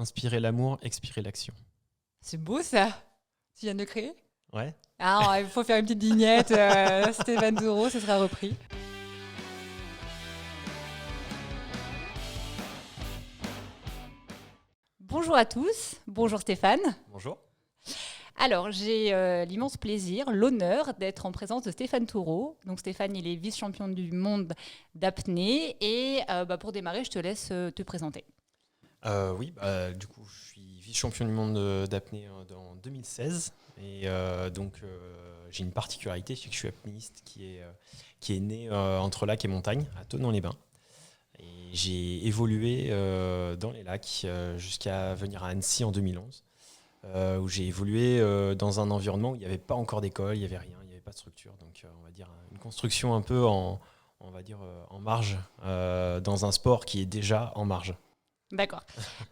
Inspirer l'amour, expirer l'action. C'est beau ça. Tu viens de le créer? Ouais. Ah, il faut faire une petite vignette. Stéphane Touro, ce sera repris. Bonjour à tous. Bonjour Stéphane. Bonjour. Alors, j'ai l'immense plaisir, l'honneur d'être en présence de Stéphane Touro. Donc Stéphane, il est vice-champion du monde d'apnée. Et pour démarrer, je te laisse te présenter. Oui, du coup, je suis vice-champion du monde d'apnée en 2016. Et j'ai une particularité, c'est que je suis apnéiste qui est né entre lac et montagne, à Thonon-les-Bains. Et j'ai évolué dans les lacs jusqu'à venir à Annecy en 2011, où j'ai évolué dans un environnement où il n'y avait pas encore d'école, il n'y avait rien, il n'y avait pas de structure. Donc, on va dire une construction un peu en marge, dans un sport qui est déjà en marge. D'accord.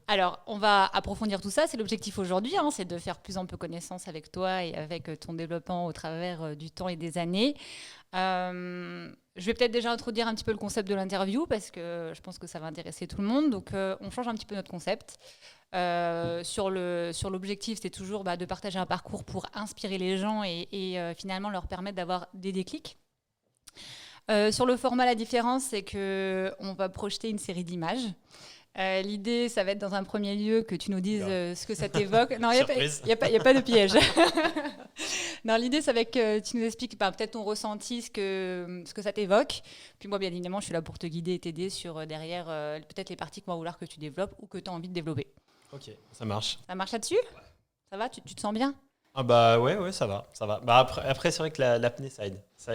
Alors, on va approfondir tout ça. C'est l'objectif aujourd'hui, c'est de faire plus en peu connaissance avec toi et avec ton développement au travers du temps et des années. Je vais peut-être déjà introduire un petit peu le concept de l'interview parce que je pense que ça va intéresser tout le monde. Donc, on change un petit peu notre concept. Sur l'objectif, c'est toujours de partager un parcours pour inspirer les gens et finalement leur permettre d'avoir des déclics. Sur le format, la différence, c'est qu'on va projeter une série d'images. L'idée, ça va être dans un premier lieu que tu nous dises ce que ça t'évoque. Non, il n'y a pas de piège. Non, l'idée, ça va être que tu nous expliques peut-être ton ressenti, ce que ça t'évoque. Puis moi, bien évidemment, je suis là pour te guider et t'aider sur derrière peut-être les parties qu'on va vouloir que tu développes ou que tu as envie de développer. Ok, ça marche. Ça marche là-dessus ? Ça va ? Tu te sens bien ? Ah bah ouais, ça va. Après c'est vrai que l'apnée, ça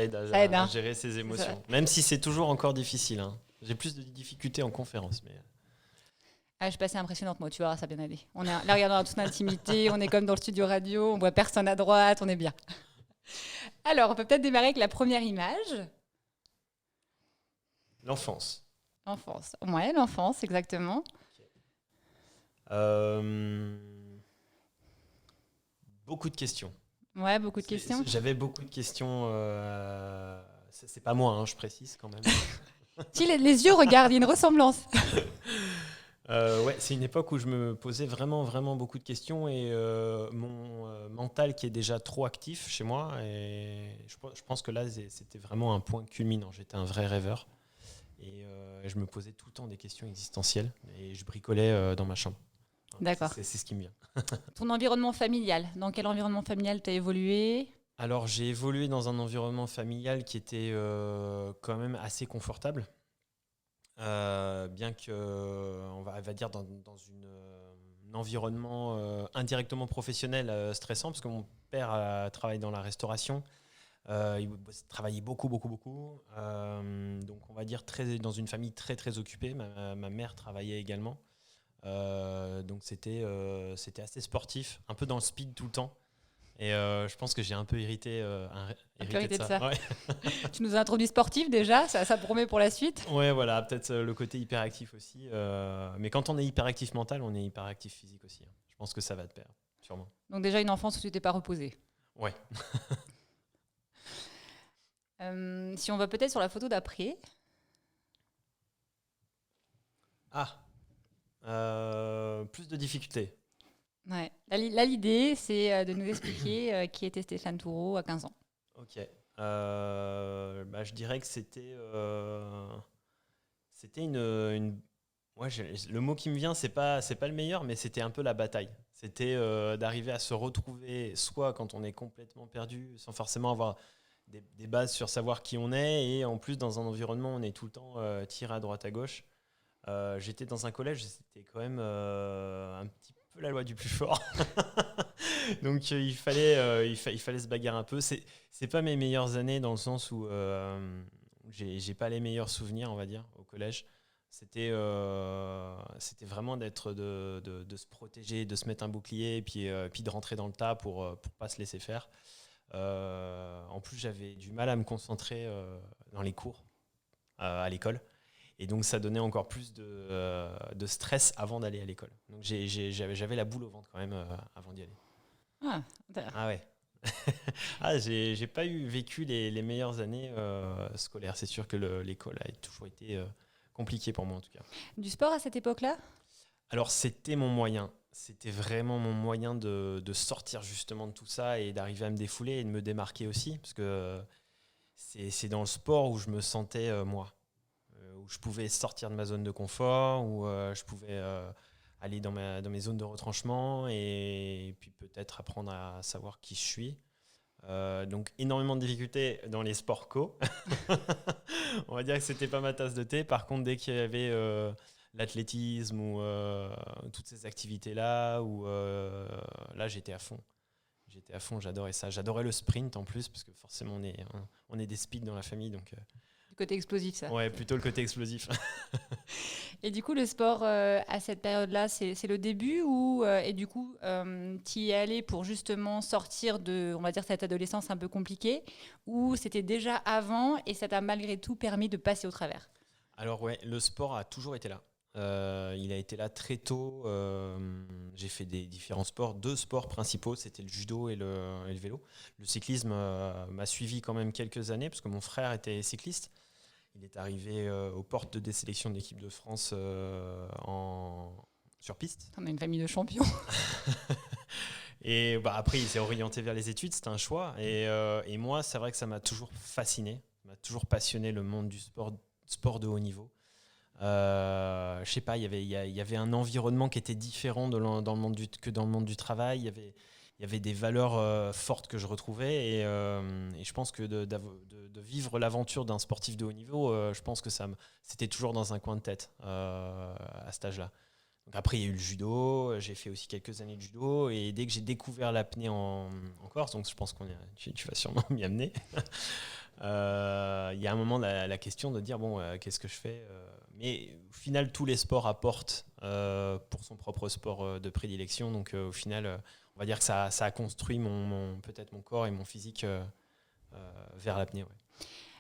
aide à gérer ses émotions. Même si c'est toujours encore difficile. Hein. J'ai plus de difficultés en conférence, mais... je suis pas assez impressionnante, moi, tu vois, ça a bien allé. On est là, regarde, dans toute intimité, on est comme dans le studio radio, on voit personne à droite, on est bien. Alors, on peut peut-être démarrer avec la première image. L'enfance. L'enfance. Ouais, l'enfance, exactement. Okay. Beaucoup de questions. Ouais, beaucoup de questions. J'avais beaucoup de questions. C'est pas moi, je précise quand même. Si, les yeux regardent, il y a une ressemblance. Ouais, c'est une époque où je me posais vraiment, vraiment beaucoup de questions et mon mental qui est déjà trop actif chez moi. Et je pense que là, c'était vraiment un point culminant. J'étais un vrai rêveur et je me posais tout le temps des questions existentielles et je bricolais dans ma chambre. D'accord. C'est ce qui me vient. Ton environnement familial, dans quel environnement familial tu as évolué ? Alors, j'ai évolué dans un environnement familial qui était quand même assez confortable. Bien que, on va dire, dans un environnement indirectement professionnel stressant, parce que mon père travaille dans la restauration. Il travaillait beaucoup. Donc, on va dire dans une famille très, très occupée. Ma mère travaillait également. Donc, c'était assez sportif, un peu dans le speed tout le temps. Et je pense que j'ai un peu hérité de ça. Ouais. Tu nous as introduit sportif déjà, ça promet pour la suite. Ouais, voilà, peut-être le côté hyperactif aussi. Mais quand on est hyperactif mental, on est hyperactif physique aussi. Hein. Je pense que ça va de pair, sûrement. Donc déjà une enfance où tu t'es pas reposé. Ouais. Si on va peut-être sur la photo d'après. Plus de difficultés. Ouais. Là, l'idée, c'est de nous expliquer qui était Stéphane Touro à 15 ans. Ok. Je dirais que c'était une... Ouais, le mot qui me vient, c'est pas le meilleur, mais c'était un peu la bataille. C'était d'arriver à se retrouver, soit quand on est complètement perdu, sans forcément avoir des bases sur savoir qui on est, et en plus dans un environnement où on est tout le temps tiré à droite à gauche. J'étais dans un collège, c'était quand même un petit peu la loi du plus fort. Donc il fallait se bagarrer un peu. C'est pas mes meilleures années dans le sens où j'ai pas les meilleurs souvenirs, on va dire, au collège. C'était vraiment de se protéger, de se mettre un bouclier et puis de rentrer dans le tas pour pas se laisser faire. En plus, j'avais du mal à me concentrer dans les cours à l'école. Et donc, ça donnait encore plus de stress avant d'aller à l'école. Donc, j'avais la boule au ventre quand même avant d'y aller. Ah ouais. J'ai pas vécu les meilleures années scolaires. C'est sûr que l'école a toujours été compliquée pour moi, en tout cas. Du sport à cette époque-là ? Alors, c'était mon moyen. C'était vraiment mon moyen de sortir justement de tout ça et d'arriver à me défouler et de me démarquer aussi. Parce que c'est dans le sport où je me sentais moi. Où je pouvais sortir de ma zone de confort, où je pouvais aller dans mes zones de retranchement et puis peut-être apprendre à savoir qui je suis. Donc énormément de difficultés dans les sports co. On va dire que c'était pas ma tasse de thé. Par contre, dès qu'il y avait l'athlétisme ou toutes ces activités-là, là j'étais à fond. J'étais à fond, j'adorais ça. J'adorais le sprint en plus, parce que forcément on est des speeds dans la famille. Donc, Le côté explosif, ça. ouais, plutôt le côté explosif. Et du coup, le sport, à cette période-là, c'est le début et du coup, tu y es allé pour justement sortir de, on va dire, cette adolescence un peu compliquée, ou c'était déjà avant et ça t'a malgré tout permis de passer au travers? Alors ouais, le sport a toujours été là. Il a été là très tôt. J'ai fait des différents sports, 2 sports principaux, c'était le judo et le vélo. Le cyclisme m'a suivi quand même quelques années, parce que mon frère était cycliste. Il est arrivé aux portes des sélections de l'équipe de France sur piste. On a une famille de champions. Et après, il s'est orienté vers les études, c'était un choix. Et moi, c'est vrai que ça m'a toujours fasciné, m'a toujours passionné le monde du sport de haut niveau. Je sais pas, il y avait un environnement qui était différent dans le monde que dans le monde du travail. Il y avait des valeurs fortes que je retrouvais et je pense que de vivre l'aventure d'un sportif de haut niveau, je pense que c'était toujours dans un coin de tête à cet âge-là. Donc après, il y a eu le judo, j'ai fait aussi quelques années de judo et dès que j'ai découvert l'apnée en Corse, donc je pense tu vas sûrement m'y amener, il y a un moment la question de dire bon, qu'est-ce que je fais mais au final, tous les sports apportent pour son propre sport de prédilection. Donc au final, on va dire que ça a construit peut-être mon corps et mon physique vers l'apnée. Ouais.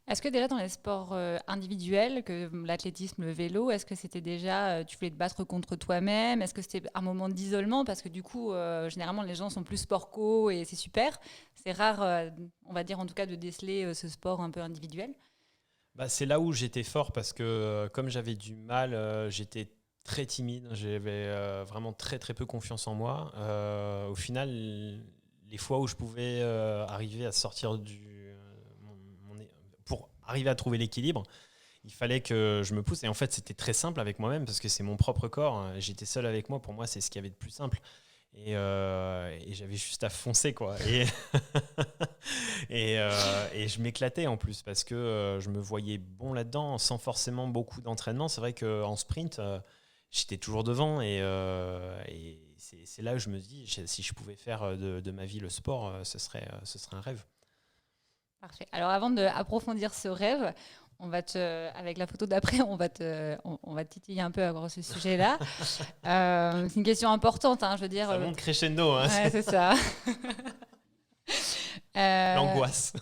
Est-ce que déjà dans les sports individuels, que l'athlétisme, le vélo, est-ce que c'était déjà, tu voulais te battre contre toi-même? Est-ce que c'était un moment d'isolement? Parce que du coup, généralement, les gens sont plus sport co et c'est super. C'est rare, on va dire en tout cas, de déceler ce sport un peu individuel. C'est là où j'étais fort parce que comme j'avais du mal, j'étais très timide, j'avais vraiment très très peu confiance en moi. Au final, les fois où je pouvais arriver à sortir pour arriver à trouver l'équilibre, il fallait que je me pousse. Et en fait, c'était très simple avec moi-même parce que c'est mon propre corps. Hein. J'étais seul avec moi. Pour moi, c'est ce qu'il y avait de plus simple. Et j'avais juste à foncer, quoi. Et je m'éclatais en plus parce que je me voyais bon là-dedans sans forcément beaucoup d'entraînement. C'est vrai qu'en sprint, j'étais toujours devant et c'est là où je me dis, si je pouvais faire de ma vie le sport, ce serait un rêve. Parfait. Alors avant d'approfondir ce rêve, avec la photo d'après, on va titiller un peu à ce sujet-là. C'est une question importante, hein, je veux dire. Ça monte crescendo. Hein, ouais, c'est ça. L'angoisse.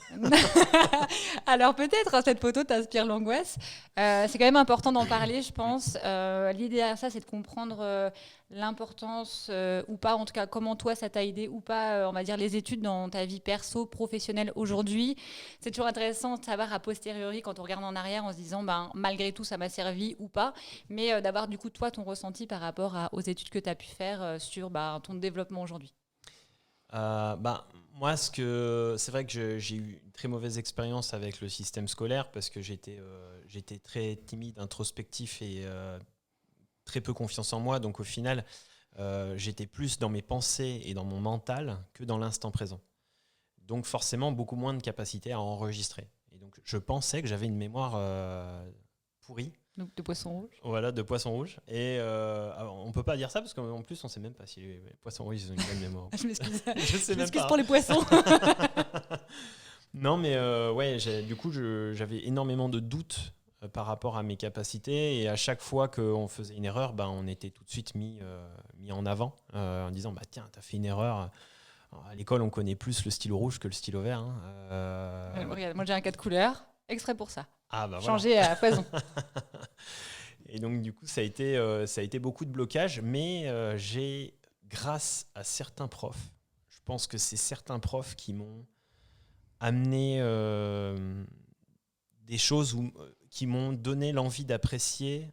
Alors peut-être cette photo t'inspire l'angoisse. C'est quand même important d'en parler, je pense. L'idée derrière ça, c'est de comprendre l'importance ou pas, en tout cas comment toi ça t'a aidé ou pas, on va dire les études dans ta vie perso, professionnelle aujourd'hui. C'est toujours intéressant de savoir a posteriori quand on regarde en arrière en se disant malgré tout ça m'a servi ou pas, mais d'avoir du coup toi ton ressenti par rapport aux études que tu as pu faire sur ton développement aujourd'hui. Moi, c'est vrai que j'ai eu une très mauvaise expérience avec le système scolaire parce que j'étais très timide, introspectif et très peu confiance en moi. Donc au final, j'étais plus dans mes pensées et dans mon mental que dans l'instant présent. Donc forcément, beaucoup moins de capacité à enregistrer. Et donc je pensais que j'avais une mémoire pourrie. Donc de poisson rouge. Voilà, de poisson rouge. Et on ne peut pas dire ça parce qu'en plus, on ne sait même pas si les poissons rouges ont une bonne mémoire. Je m'excuse. Je m'excuse pour les poissons. Non, mais ouais, du coup, j'avais énormément de doutes par rapport à mes capacités. Et à chaque fois qu'on faisait une erreur, on était tout de suite mis en avant en disant tiens, tu as fait une erreur. Alors, à l'école, on connaît plus le stylo rouge que le stylo vert. Hein. Regarde, moi, j'ai un 4 couleurs, extrait pour ça. Changer voilà. à foison. Et donc, du coup, ça a été beaucoup de blocages. Mais grâce à certains profs, je pense que c'est certains profs qui m'ont amené des choses qui m'ont donné l'envie d'apprécier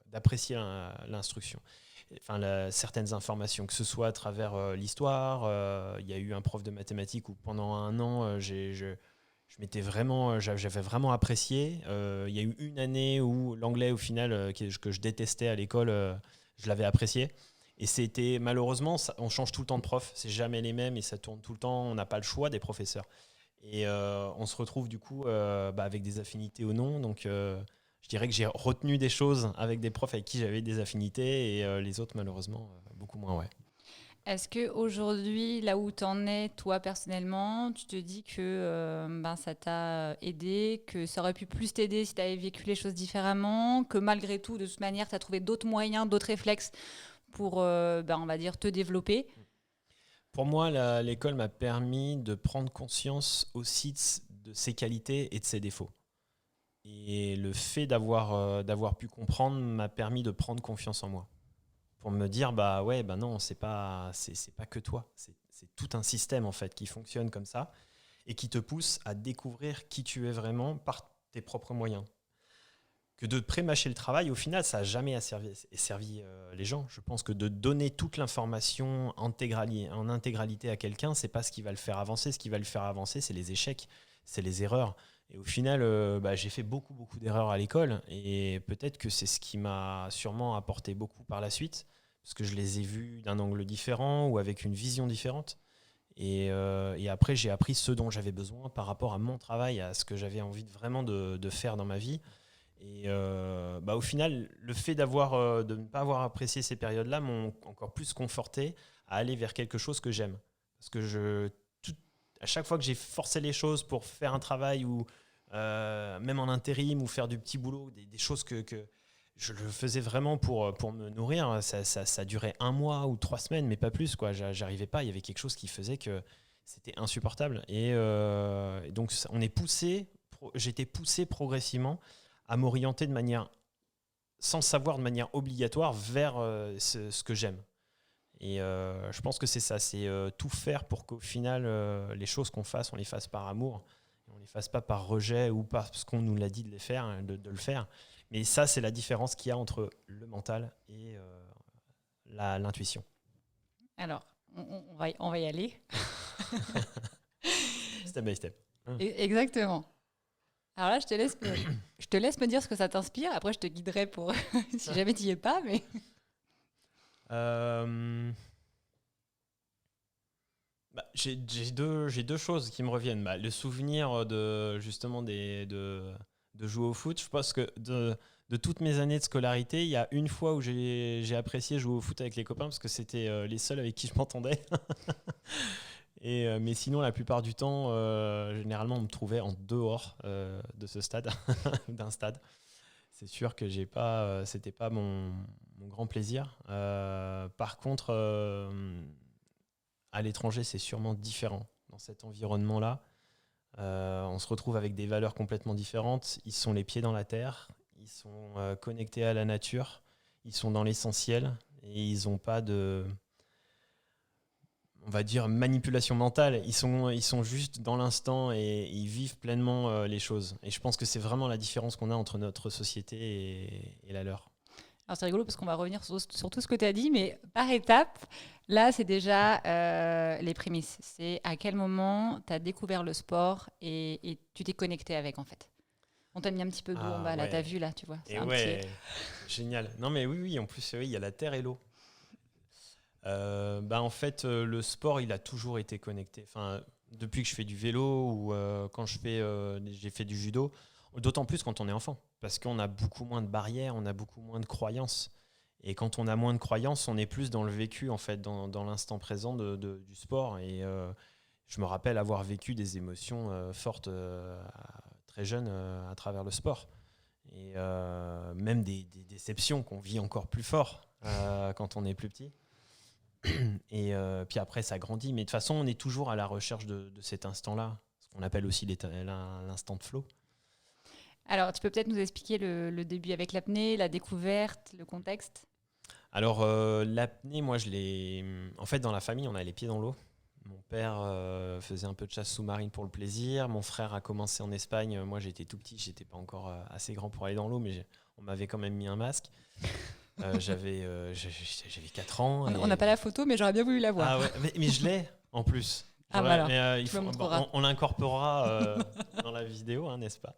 d'apprécier l'instruction. Enfin, certaines informations, que ce soit à travers l'histoire. Il y a eu un prof de mathématiques où pendant un an, j'avais vraiment apprécié. Il y a eu une année où l'anglais, au final, que je détestais à l'école, je l'avais apprécié. Et c'était malheureusement, on change tout le temps de prof, c'est jamais les mêmes et ça tourne tout le temps. On n'a pas le choix des professeurs. Et on se retrouve du coup avec des affinités ou non. Donc je dirais que j'ai retenu des choses avec des profs avec qui j'avais des affinités et les autres malheureusement beaucoup moins. Ouais. Est-ce qu'aujourd'hui, là où tu en es, toi personnellement, tu te dis que ça t'a aidé, que ça aurait pu plus t'aider si tu avais vécu les choses différemment, que malgré tout, de toute manière, tu as trouvé d'autres moyens, d'autres réflexes pour, on va dire, te développer? Pour moi, l'école m'a permis de prendre conscience aussi de ses qualités et de ses défauts. Et le fait d'avoir pu comprendre m'a permis de prendre confiance en moi. Pour me dire, non, c'est pas que toi. C'est tout un système en fait qui fonctionne comme ça et qui te pousse à découvrir qui tu es vraiment par tes propres moyens. Que de pré-mâcher le travail, au final, ça n'a jamais servi les gens. Je pense que de donner toute l'information en intégralité à quelqu'un, c'est pas ce qui va le faire avancer. Ce qui va le faire avancer, c'est les échecs, c'est les erreurs. Et au final, j'ai fait beaucoup d'erreurs à l'école. Et peut-être que c'est ce qui m'a sûrement apporté beaucoup par la suite, parce que je les ai vus d'un angle différent ou avec une vision différente. Et après, j'ai appris ce dont j'avais besoin par rapport à mon travail, à ce que j'avais envie vraiment de faire dans ma vie. Et au final, le fait de ne pas avoir apprécié ces périodes-là m'ont encore plus conforté à aller vers quelque chose que j'aime. Parce que à chaque fois que j'ai forcé les choses pour faire un travail ou même en intérim ou faire du petit boulot, des choses que je le faisais vraiment pour me nourrir, ça durait 1 mois ou 3 semaines, mais pas plus, quoi. J'arrivais pas, il y avait quelque chose qui faisait que c'était insupportable. Et donc, j'étais poussé progressivement à m'orienter sans savoir, de manière obligatoire vers ce que j'aime. Et je pense que c'est ça, c'est tout faire pour qu'au final, les choses qu'on fasse, on les fasse par amour, et on les fasse pas par rejet ou parce qu'on nous l'a dit de les faire, de le faire. Mais ça, c'est la différence qu'il y a entre le mental et l'intuition. Alors, on va y aller. Step by step. Exactement. Alors là, je te laisse me dire ce que ça t'inspire. Après, je te guiderai pour si jamais tu n'y es pas. Mais j'ai deux choses qui me reviennent. Le souvenir justement de jouer au foot. Je pense que de toutes mes années de scolarité, il y a une fois où j'ai apprécié jouer au foot avec les copains parce que c'était les seuls avec qui je m'entendais. Mais sinon, la plupart du temps, généralement, on me trouvait en dehors de ce stade, d'un stade. C'est sûr que c'était pas mon grand plaisir. Par contre, à l'étranger, c'est sûrement différent. Dans cet environnement-là, on se retrouve avec des valeurs complètement différentes. Ils sont les pieds dans la terre, ils sont connectés à la nature, ils sont dans l'essentiel et ils n'ont pas de... on va dire manipulation mentale, ils sont juste dans l'instant et ils vivent pleinement les choses. Et je pense que c'est vraiment la différence qu'on a entre notre société et la leur. alors c'est rigolo parce qu'on va revenir sur tout ce que tu as dit, mais par étapes, là c'est déjà les prémices. C'est à quel moment tu as découvert le sport et tu t'es connecté avec en fait. On t'a mis un petit peu d'eau en bas, là, t'as vu là, tu vois. Et ouais, génial. Non mais oui, en plus il y a la terre et l'eau. En fait, le sport, il a toujours été connecté. Enfin, depuis que je fais du vélo ou quand j'ai fait du judo, d'autant plus quand on est enfant, parce qu'on a beaucoup moins de barrières, on a beaucoup moins de croyances. Et quand on a moins de croyances, on est plus dans le vécu, en fait, dans l'instant présent du sport. Et je me rappelle avoir vécu des émotions fortes très jeune à travers le sport. Et même des déceptions qu'on vit encore plus fort quand on est plus petit. Et puis après, ça grandit. Mais de toute façon, on est toujours à la recherche de cet instant-là, ce qu'on appelle aussi l'instant de flow. Alors, tu peux peut-être nous expliquer le début avec l'apnée, la découverte, le contexte ? Alors, l'apnée, moi, en fait, dans la famille, on a les pieds dans l'eau. Mon père faisait un peu de chasse sous-marine pour le plaisir. Mon frère a commencé en Espagne. Moi, j'étais tout petit, j'étais pas encore assez grand pour aller dans l'eau, mais on m'avait quand même mis un masque. J'avais 4 ans. On n'a pas la photo, mais j'aurais bien voulu la voir. Ah ouais, mais je l'ai en plus. Voilà. Mais, on l'incorporera dans la vidéo, hein, n'est-ce pas?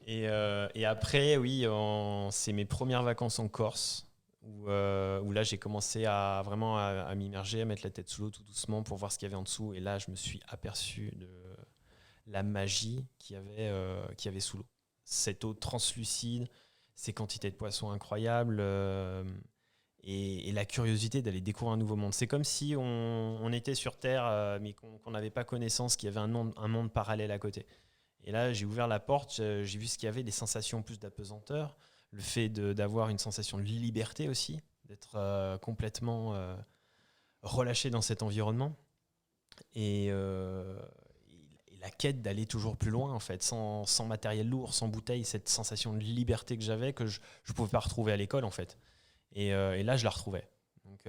Et après, oui, c'est mes premières vacances en Corse. Où là j'ai commencé à vraiment à m'immerger, à mettre la tête sous l'eau tout doucement pour voir ce qu'il y avait en dessous. Et là je me suis aperçu de la magie qu'il y avait sous l'eau. Cette eau translucide, ces quantités de poissons incroyables et la curiosité d'aller découvrir un nouveau monde. C'est comme si on était sur Terre mais qu'on n'avait pas connaissance qu'il y avait un monde parallèle à côté. Et là j'ai ouvert la porte, j'ai vu ce qu'il y avait, des sensations plus d'apesanteur, le fait d'avoir une sensation de liberté aussi, d'être complètement relâché dans cet environnement. Et la quête d'aller toujours plus loin, en fait, sans matériel lourd, sans bouteille, cette sensation de liberté que j'avais, que je ne pouvais pas retrouver à l'école, en fait. Et là, je la retrouvais. Donc,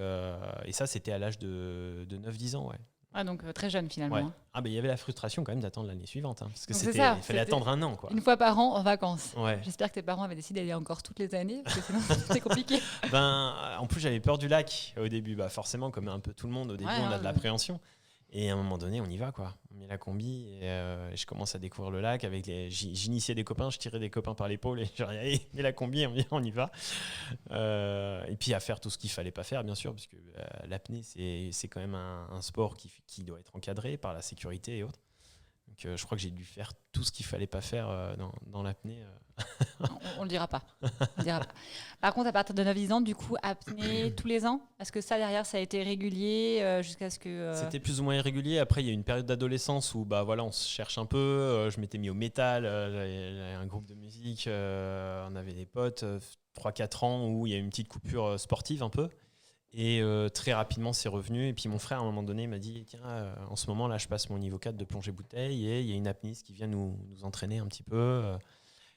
et ça, c'était à l'âge de 9-10 ans, ouais. Ah, donc très jeune finalement. Ouais. Ah, il y avait la frustration quand même d'attendre l'année suivante, hein, parce que il fallait attendre un an, quoi. Une fois par an en vacances. Ouais. J'espère que tes parents avaient décidé d'aller encore toutes les années, parce que sinon c'est compliqué. En plus, j'avais peur du lac au début. Forcément, comme un peu tout le monde, au début, on a de l'appréhension. Et à un moment donné, on y va, quoi. On met la combi et je commence à découvrir le lac. J'initiais des copains, je tirais des copains par l'épaule et je disais, allez, mets la combi, on y va. Et puis à faire tout ce qu'il fallait pas faire, bien sûr, parce que l'apnée, c'est quand même un sport qui doit être encadré par la sécurité et autres. Donc je crois que j'ai dû faire tout ce qu'il fallait pas faire dans l'apnée. On le dira pas. Par contre, à partir de 9-10 ans, du coup, apnée tous les ans. Est-ce que ça, derrière, ça a été régulier jusqu'à ce que... C'était plus ou moins irrégulier. Après, il y a eu une période d'adolescence où on se cherche un peu. Je m'étais mis au métal. J'avais un groupe de musique. On avait des potes. 3-4 ans où il y a eu une petite coupure sportive un peu. Et très rapidement, c'est revenu. Et puis mon frère, à un moment donné, m'a dit, tiens, en ce moment, là, je passe mon niveau 4 de plongée bouteille et il y a une apnéiste qui vient nous entraîner un petit peu.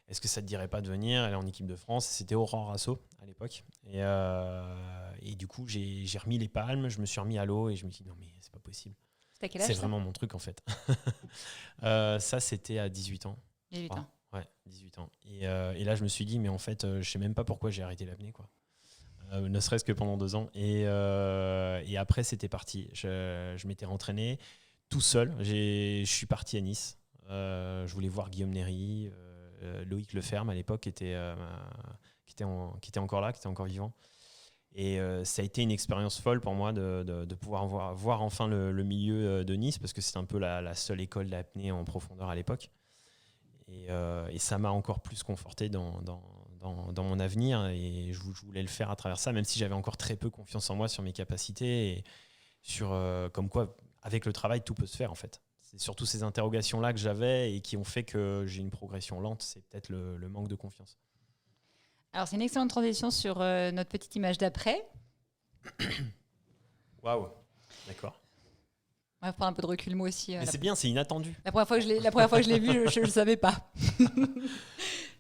Est-ce que ça te dirait pas de venir? Elle est en équipe de France. C'était Aurore Rasso à l'époque. Et du coup, j'ai remis les palmes, je me suis remis à l'eau et je me suis dit, non, mais c'est pas possible. C'était à quel âge, c'est vraiment mon truc, en fait. Ça, c'était à 18 ans. 18 ans. Ouais, 18 ans. Et là, je me suis dit, mais en fait, je sais même pas pourquoi j'ai arrêté l'apnée, quoi. Ne serait-ce que pendant 2 ans. Et après, c'était parti. Je m'étais rentraîné tout seul. Je suis parti à Nice. Je voulais voir Guillaume Néry, Loïc Leferme à l'époque, qui était encore là, qui était encore vivant. Et ça a été une expérience folle pour moi de pouvoir voir enfin le milieu de Nice, parce que c'était un peu la seule école d'apnée en profondeur à l'époque. Et ça m'a encore plus conforté dans mon avenir, et je voulais le faire à travers ça, même si j'avais encore très peu confiance en moi sur mes capacités et sur comme quoi avec le travail tout peut se faire, en fait. C'est surtout ces interrogations là que j'avais et qui ont fait que j'ai une progression lente. C'est peut-être le manque de confiance. Alors c'est une excellente transition sur notre petite image d'après. Waouh, d'accord. On va prendre un peu de recul, moi aussi. Mais c'est bien, c'est inattendu. La première fois que je l'ai vu, je ne le savais pas.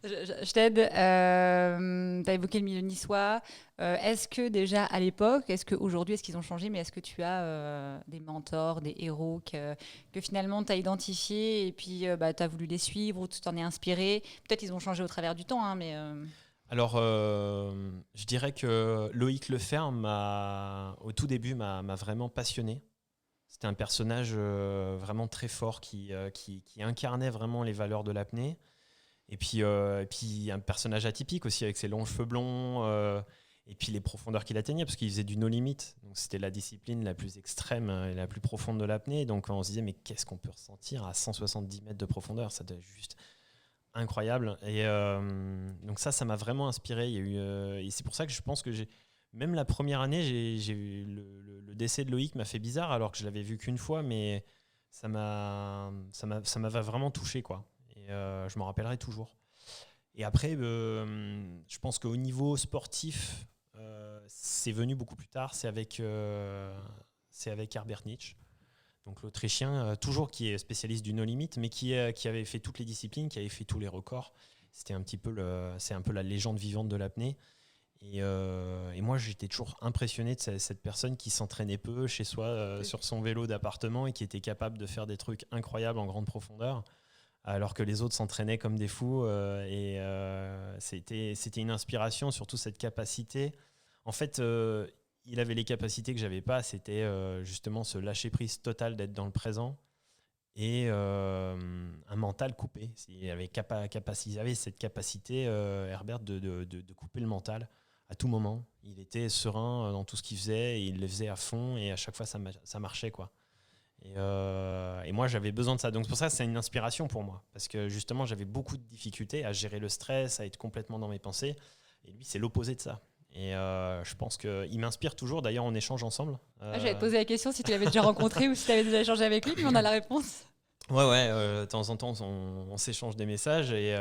Je t'aide. Tu as évoqué le milieu niçois. Est-ce que déjà à l'époque, est-ce qu'ils ont changé, mais est-ce que tu as des mentors, des héros que finalement tu as identifiés et puis tu as voulu les suivre ou tu t'en es inspiré? Peut-être qu'ils ont changé au travers du temps, hein, mais... Alors, je dirais que Loïc Leferme, au tout début, m'a vraiment passionné. C'était un personnage vraiment très fort qui incarnait vraiment les valeurs de l'apnée. Et puis un personnage atypique aussi, avec ses longs cheveux blonds et puis les profondeurs qu'il atteignait, parce qu'il faisait du no limit. Donc c'était la discipline la plus extrême et la plus profonde de l'apnée. Donc on se disait, mais qu'est-ce qu'on peut ressentir à 170 mètres de profondeur? Ça doit être juste incroyable. Et donc ça m'a vraiment inspiré. Il y a eu, et c'est pour ça que je pense que même la première année, le décès de Loïc m'a fait bizarre, alors que je l'avais vu qu'une fois, mais ça m'avait vraiment touché, quoi. Et je m'en rappellerai toujours. Et après, je pense qu'au niveau sportif, c'est venu beaucoup plus tard. C'est avec Herbert Nietzsche, donc l'Autrichien, toujours qui est spécialiste du no limit, mais qui avait fait toutes les disciplines, qui avait fait tous les records. C'est un peu la légende vivante de l'apnée. Et moi, j'étais toujours impressionné de cette personne qui s'entraînait peu chez soi sur son vélo d'appartement et qui était capable de faire des trucs incroyables en grande profondeur, alors que les autres s'entraînaient comme des fous. C'était une inspiration, surtout cette capacité. En fait, il avait les capacités que j'avais pas. C'était justement ce lâcher-prise total d'être dans le présent et un mental coupé. Il avait, il avait cette capacité, Herbert, de couper le mental à tout moment. Il était serein dans tout ce qu'il faisait et il le faisait à fond et à chaque fois ça marchait, quoi. Et moi, j'avais besoin de ça. Donc, c'est pour ça, c'est une inspiration pour moi. Parce que justement, j'avais beaucoup de difficultés à gérer le stress, à être complètement dans mes pensées. Et lui, c'est l'opposé de ça. Et je pense qu'il m'inspire toujours. D'ailleurs, on échange ensemble. J'allais te poser la question si tu l'avais déjà rencontré ou si tu avais déjà échangé avec lui, mais on a la réponse. Ouais, de temps en temps, on s'échange des messages. Et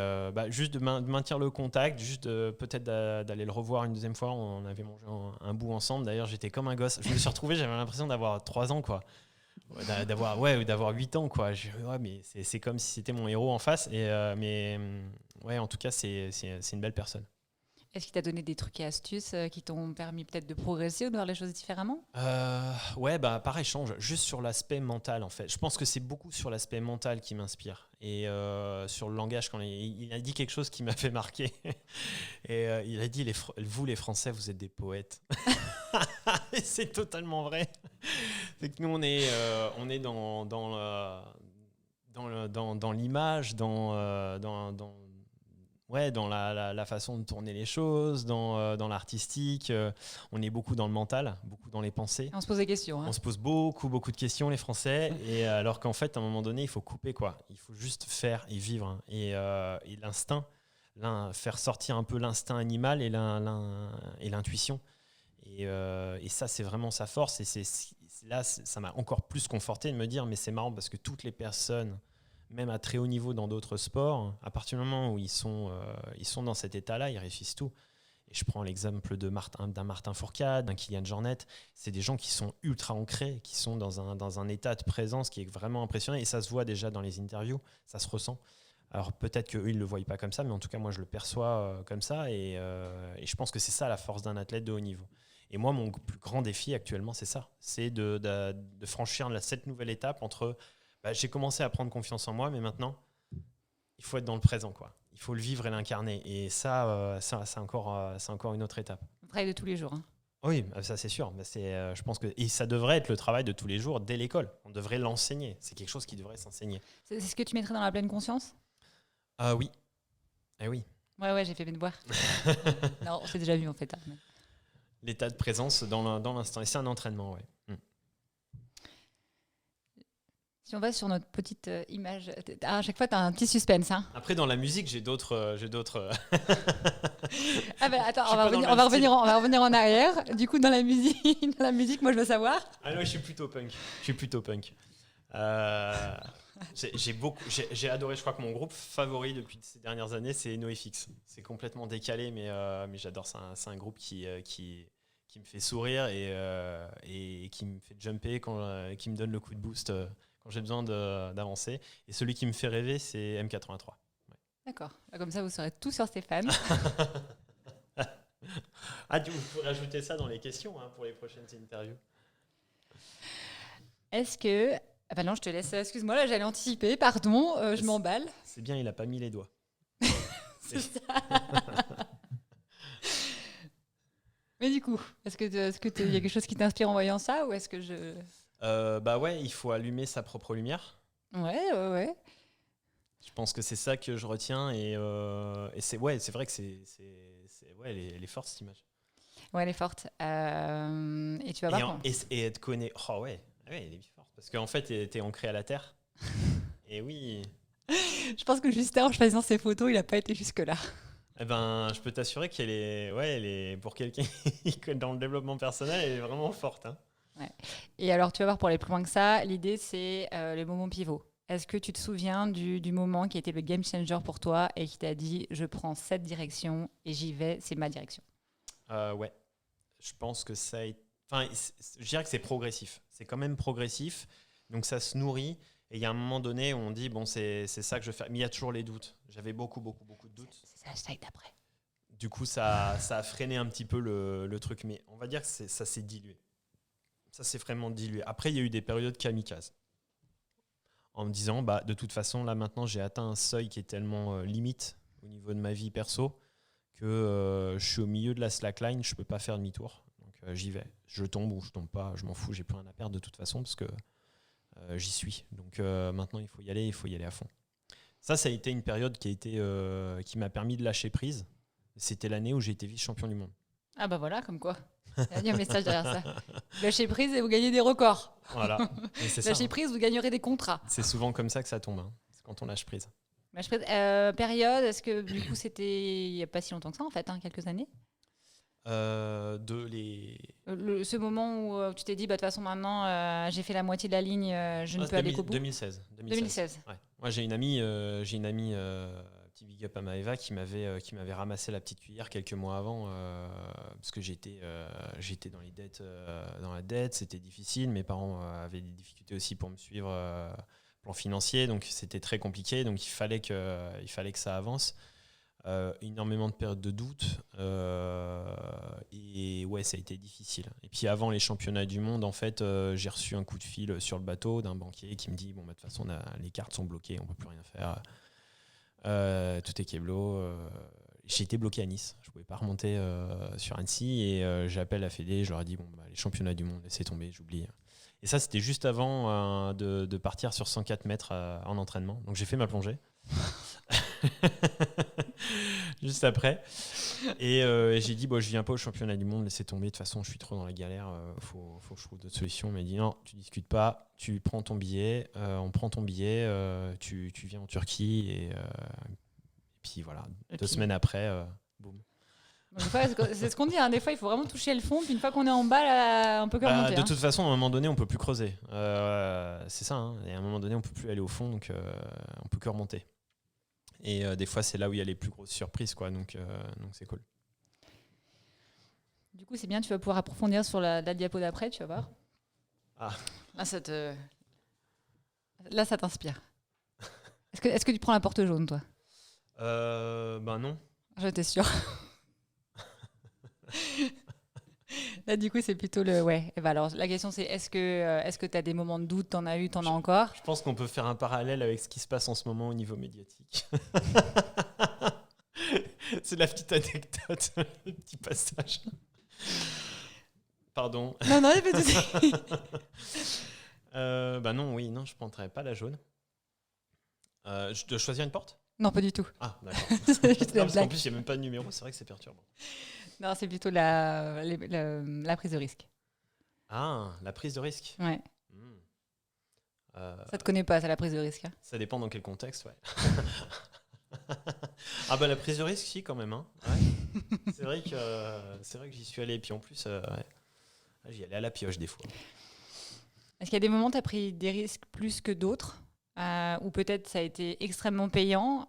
juste de maintenir le contact, juste peut-être d'aller le revoir une deuxième fois. On avait mangé un bout ensemble. D'ailleurs, j'étais comme un gosse. Je me suis retrouvé, j'avais l'impression d'avoir 3 ans, quoi. D'avoir 8 ans, quoi. Mais c'est comme si c'était mon héros en face. Mais en tout cas, c'est une belle personne. Est-ce qu'il t'a donné des trucs et astuces qui t'ont permis peut-être de progresser ou de voir les choses différemment ? Par échange, juste sur l'aspect mental, en fait. Je pense que c'est beaucoup sur l'aspect mental qui m'inspire. Et sur le langage, quand il a dit quelque chose qui m'a fait marquer. Et il a dit, vous les Français, vous êtes des poètes. Et c'est totalement vrai. C'est que nous, on est dans l'image, dans la façon de tourner les choses, dans l'artistique. On est beaucoup dans le mental, beaucoup dans les pensées. On se pose des questions. On se pose beaucoup de questions, les Français. Et alors qu'en fait, à un moment donné, il faut couper, quoi. Il faut juste faire et vivre. Hein. Et l'instinct, faire sortir un peu l'instinct animal et l'intuition. Et ça, c'est vraiment sa force. Et là, ça m'a encore plus conforté de me dire, mais c'est marrant parce que toutes les personnes, même à très haut niveau dans d'autres sports, à partir du moment où ils sont dans cet état-là, ils réussissent tout. Et je prends l'exemple d'un Martin Fourcade, d'un Kylian Jornet. C'est des gens qui sont ultra ancrés, qui sont dans un état de présence qui est vraiment impressionnant. Et ça se voit déjà dans les interviews, ça se ressent. Alors peut-être qu'eux, ils ne le voient pas comme ça, mais en tout cas, moi, je le perçois comme ça. Et je pense que c'est ça la force d'un athlète de haut niveau. Et moi, mon plus grand défi actuellement, c'est ça. C'est de franchir cette nouvelle étape entre... j'ai commencé à prendre confiance en moi, mais maintenant, il faut être dans le présent, quoi. Il faut le vivre et l'incarner. Et ça, c'est encore une autre étape. Le travail de tous les jours. Hein. Oui, ça c'est sûr. Je pense et ça devrait être le travail de tous les jours dès l'école. On devrait l'enseigner. C'est quelque chose qui devrait s'enseigner. C'est ce que tu mettrais dans la pleine conscience ? Oui. Eh oui. Ouais, j'ai fait mes devoirs. Non, on s'est déjà vu en fait. Hein. L'état de présence dans l'instant. Et c'est un entraînement, ouais. Si on va sur notre petite image, à chaque fois, tu as un petit suspense. Hein. Après, dans la musique, j'ai d'autres... Attends, on va revenir en arrière. Du coup, dans la musique, moi, je veux savoir. Ah non, je suis plutôt punk. J'ai adoré, je crois que mon groupe favori depuis ces dernières années, c'est NoFX. C'est complètement décalé, mais j'adore. C'est un groupe qui me fait sourire et qui me fait jumper, qui me donne le coup de boost quand j'ai besoin d'avancer. Et celui qui me fait rêver, c'est M83. Ouais. D'accord. Comme ça, vous saurez tout sur Stéphane. Vous pouvez rajouter ça dans les questions pour les prochaines interviews. Est-ce que... non, je te laisse. Excuse-moi, là, j'allais anticiper. Pardon, je m'emballe. C'est bien, il n'a pas mis les doigts. C'est ça. Mais du coup, est-ce que y a quelque chose qui t'inspire en voyant ça ou est-ce que je... il faut allumer sa propre lumière. Ouais. Je pense que c'est ça que je retiens et c'est vrai que elle est forte cette image. Ouais, elle est forte. Et tu vas voir. Et être connecté. Elle est forte parce qu'en fait, t'es ancré à la terre. Et oui. Je pense que Justin, en choisissant ses photos, il n'a pas été jusque-là. Je peux t'assurer qu'elle est pour quelqu'un qui est dans le développement personnel, elle est vraiment forte. Hein. Ouais. Et alors, tu vas voir, pour aller plus loin que ça, l'idée, c'est les moments pivots. Est-ce que tu te souviens du moment qui a été le game changer pour toi et qui t'a dit « je prends cette direction et j'y vais, c'est ma direction » Ouais. Je pense que ça je dirais que c'est progressif. C'est quand même progressif. Donc, ça se nourrit. Et il y a un moment donné où on dit « bon, c'est ça que je fais ». Mais il y a toujours les doutes. J'avais beaucoup de doutes. C'est ça, d'après. Du coup, ça a freiné un petit peu le truc. Mais on va dire que ça s'est dilué. Ça s'est vraiment dilué. Après, il y a eu des périodes kamikazes. En me disant, de toute façon, là, maintenant, j'ai atteint un seuil qui est tellement limite au niveau de ma vie perso que je suis au milieu de la slackline, je ne peux pas faire demi-tour. Donc, j'y vais. Je tombe ou je ne tombe pas, je m'en fous, j'ai plus rien à perdre de toute façon parce que j'y suis. Donc, maintenant, il faut y aller à fond. Ça a été une période qui m'a permis de lâcher prise. C'était l'année où j'ai été vice-champion du monde. Ah bah voilà, comme quoi. Il y a un message derrière ça. Lâchez prise et vous gagnez des records. Voilà. Lâchez prise, vous gagnerez des contrats. C'est souvent comme ça que ça tombe, hein. C'est quand on lâche prise. Période, est-ce que du coup c'était il n'y a pas si longtemps que ça en fait, quelques années ce moment où tu t'es dit, de toute façon maintenant j'ai fait la moitié de la ligne, je ne peux aller qu'au bout. 2016. Ouais. Moi j'ai une amie, petit big up à Maëva, qui m'avait ramassé la petite cuillère quelques mois avant parce que j'étais dans la dette, c'était difficile. Mes parents avaient des difficultés aussi pour me suivre plan financier, donc c'était très compliqué. Donc il fallait que ça avance. Énormément de périodes de doute et ouais, ça a été difficile. Et puis avant les championnats du monde, en fait, j'ai reçu un coup de fil sur le bateau d'un banquier qui me dit de toute façon les cartes sont bloquées, on peut plus rien faire, tout est keblo. J'ai été bloqué à Nice, je pouvais pas remonter sur Annecy et j'appelle la Fédé, je leur ai dit les championnats du monde, laissez tomber, j'oublie. Et ça, c'était juste avant de partir sur 104 mètres en entraînement. Donc j'ai fait ma plongée. Juste après. Et j'ai dit, je viens pas au championnat du monde, laissez tomber, de toute façon, je suis trop dans la galère, faut que je trouve d'autres solutions. On m'a dit, non, tu discutes pas, tu prends ton billet, on prend ton billet, tu viens en Turquie. Et puis voilà, 2 semaines après, boum. C'est ce qu'on dit, des fois il faut vraiment toucher le fond, puis une fois qu'on est en bas, là, on peut que remonter. De toute façon, à un moment donné, on peut plus creuser. C'est ça, et à un moment donné, on peut plus aller au fond, donc on peut que remonter. Et des fois, c'est là où il y a les plus grosses surprises, quoi. Donc c'est cool. Du coup, c'est bien, tu vas pouvoir approfondir sur la diapo d'après, tu vas voir. Ah. Là, ça t'inspire. Est-ce que tu prends la porte jaune, toi ? Non. J'étais sûre. Là, du coup, c'est plutôt le... Ouais. Alors, la question, c'est est-ce que tu as des moments de doute, t'en as eu, t'en as encore ? Je pense qu'on peut faire un parallèle avec ce qui se passe en ce moment au niveau médiatique. C'est la petite anecdote, le petit passage. Pardon. Non, il n'y a pas de souci. Non, je ne prendrais pas la jaune. Je dois choisir une porte ? Non, pas du tout. Ah, d'accord. Parce qu'en plus, il n'y a même pas de numéro, c'est vrai que c'est perturbant. Non, c'est plutôt la prise de risque. Ah, la prise de risque. Ouais. Ça te connaît pas, ça, la prise de risque. Ça dépend dans quel contexte, ouais. La prise de risque, si, quand même. Hein. Ouais. C'est vrai que j'y suis allé. Et puis en plus, j'y allais à la pioche des fois. Est-ce qu'il y a des moments où tu as pris des risques plus que d'autres ou peut-être ça a été extrêmement payant.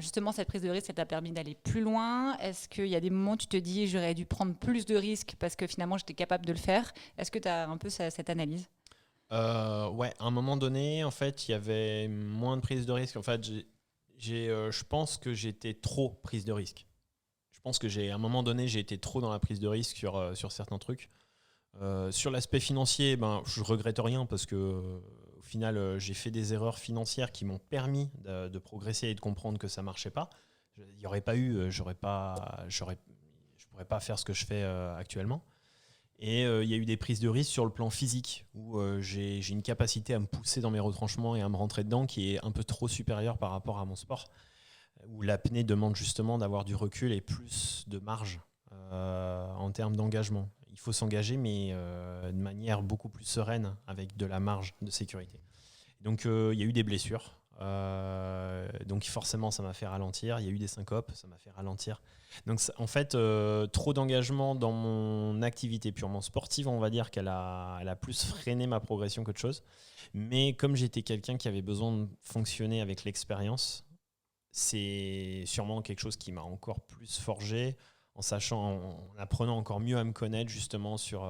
Justement, cette prise de risque, ça t'a permis d'aller plus loin. Est-ce qu'il y a des moments où tu te dis j'aurais dû prendre plus de risques parce que finalement j'étais capable de le faire ? Est-ce que tu as un peu cette analyse ? Ouais, à un moment donné, en fait, il y avait moins de prise de risque. En fait, je pense que j'étais trop prise de risque. Je pense que à un moment donné, j'ai été trop dans la prise de risque sur certains trucs. Sur l'aspect financier, je regrette rien parce que au final, j'ai fait des erreurs financières qui m'ont permis de progresser et de comprendre que ça marchait pas. Il n'y aurait pas eu, je pourrais pas faire ce que je fais actuellement. Et il y a eu des prises de risque sur le plan physique où j'ai une capacité à me pousser dans mes retranchements et à me rentrer dedans qui est un peu trop supérieure par rapport à mon sport, où l'apnée demande justement d'avoir du recul et plus de marge en termes d'engagement. Il faut s'engager, mais de manière beaucoup plus sereine, avec de la marge de sécurité. Donc, il y a eu des blessures. Donc, forcément, ça m'a fait ralentir. Il y a eu des syncopes, ça m'a fait ralentir. Donc, en fait, trop d'engagement dans mon activité purement sportive, on va dire qu'elle a plus freiné ma progression qu'autre chose. Mais comme j'étais quelqu'un qui avait besoin de fonctionner avec l'expérience, c'est sûrement quelque chose qui m'a encore plus forgé, en apprenant encore mieux à me connaître justement sur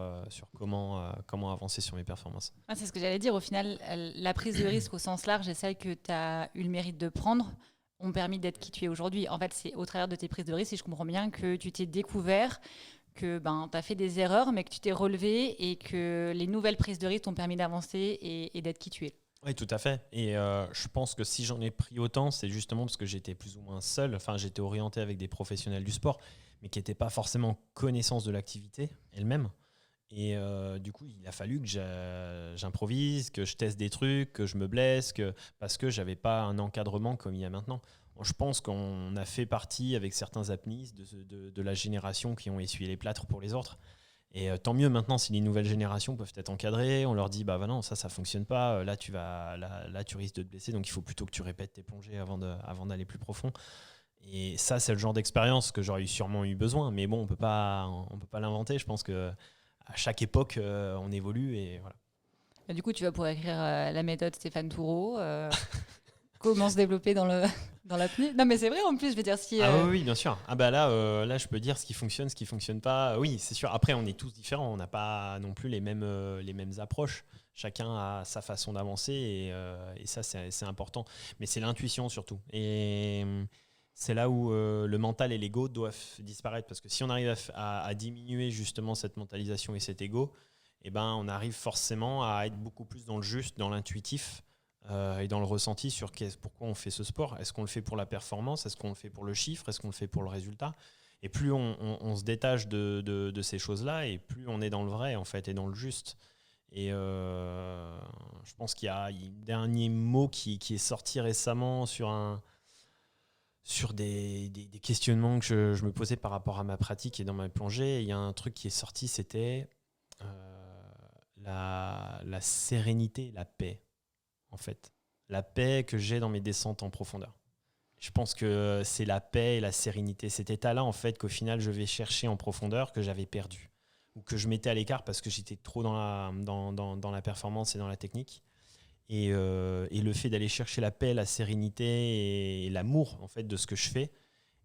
comment avancer sur mes performances. C'est ce que j'allais dire. Au final, la prise de risque au sens large est celle que tu as eu le mérite de prendre. ont permis d'être qui tu es aujourd'hui. En fait, c'est au travers de tes prises de risque, si je comprends bien, que tu t'es découvert, que tu as fait des erreurs, mais que tu t'es relevé et que les nouvelles prises de risque t'ont permis d'avancer et d'être qui tu es. Oui, tout à fait. Et je pense que si j'en ai pris autant, c'est justement parce que j'étais plus ou moins seul. Enfin, j'étais orienté avec des professionnels du sport, mais qui n'étaient pas forcément en connaissance de l'activité elle-même. Et du coup, il a fallu que j'improvise, que je teste des trucs, que je me blesse, parce que je n'avais pas un encadrement comme il y a maintenant. Je pense qu'on a fait partie, avec certains apnistes, de la génération qui ont essuyé les plâtres pour les autres. Et tant mieux maintenant si les nouvelles générations peuvent être encadrées. On leur dit bah non, ça fonctionne pas. Là tu risques de te blesser, donc il faut plutôt que tu répètes tes plongées avant d'aller plus profond. Et ça, c'est le genre d'expérience que j'aurais sûrement eu besoin. Mais bon, on peut pas l'inventer. Je pense que à chaque époque, on évolue et voilà. Du coup, tu vas pouvoir écrire la méthode Stéphane Toureau. Comment se développer dans l'apnée. Non, mais c'est vrai en plus, je veux dire si. Oui, bien sûr. Ah bah là, je peux dire ce qui fonctionne pas. Oui, c'est sûr. Après, on est tous différents. On n'a pas non plus les mêmes approches. Chacun a sa façon d'avancer et ça, c'est important. Mais c'est l'intuition surtout. Et c'est là où le mental et l'ego doivent disparaître. Parce que si on arrive à diminuer justement cette mentalisation et cet ego, eh ben, on arrive forcément à être beaucoup plus dans le juste, dans l'intuitif. Et dans le ressenti sur pourquoi on fait ce sport. Est-ce qu'on le fait pour la performance? Est-ce qu'on le fait pour le chiffre? Est-ce qu'on le fait pour le résultat? Et plus on se détache de ces choses-là, et plus on est dans le vrai en fait, et dans le juste. Et je pense qu'il y a un dernier mot qui est sorti récemment sur des questionnements que je me posais par rapport à ma pratique et dans ma plongée. Il y a un truc qui est sorti, c'était la sérénité, la paix. En fait, la paix que j'ai dans mes descentes en profondeur. Je pense que c'est la paix et la sérénité, cet état-là en fait qu'au final je vais chercher en profondeur, que j'avais perdu ou que je mettais à l'écart parce que j'étais trop dans la performance et dans la technique. Et le fait d'aller chercher la paix, la sérénité et l'amour en fait de ce que je fais,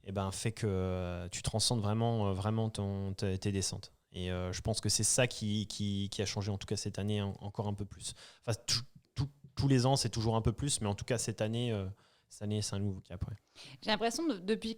eh ben, fait que tu transcendes vraiment tes descentes. Et je pense que c'est ça qui a changé en tout cas cette année encore un peu plus. Enfin, tous les ans, c'est toujours un peu plus, mais en tout cas, cette année, c'est un nouveau cap. Ouais. J'ai l'impression, depuis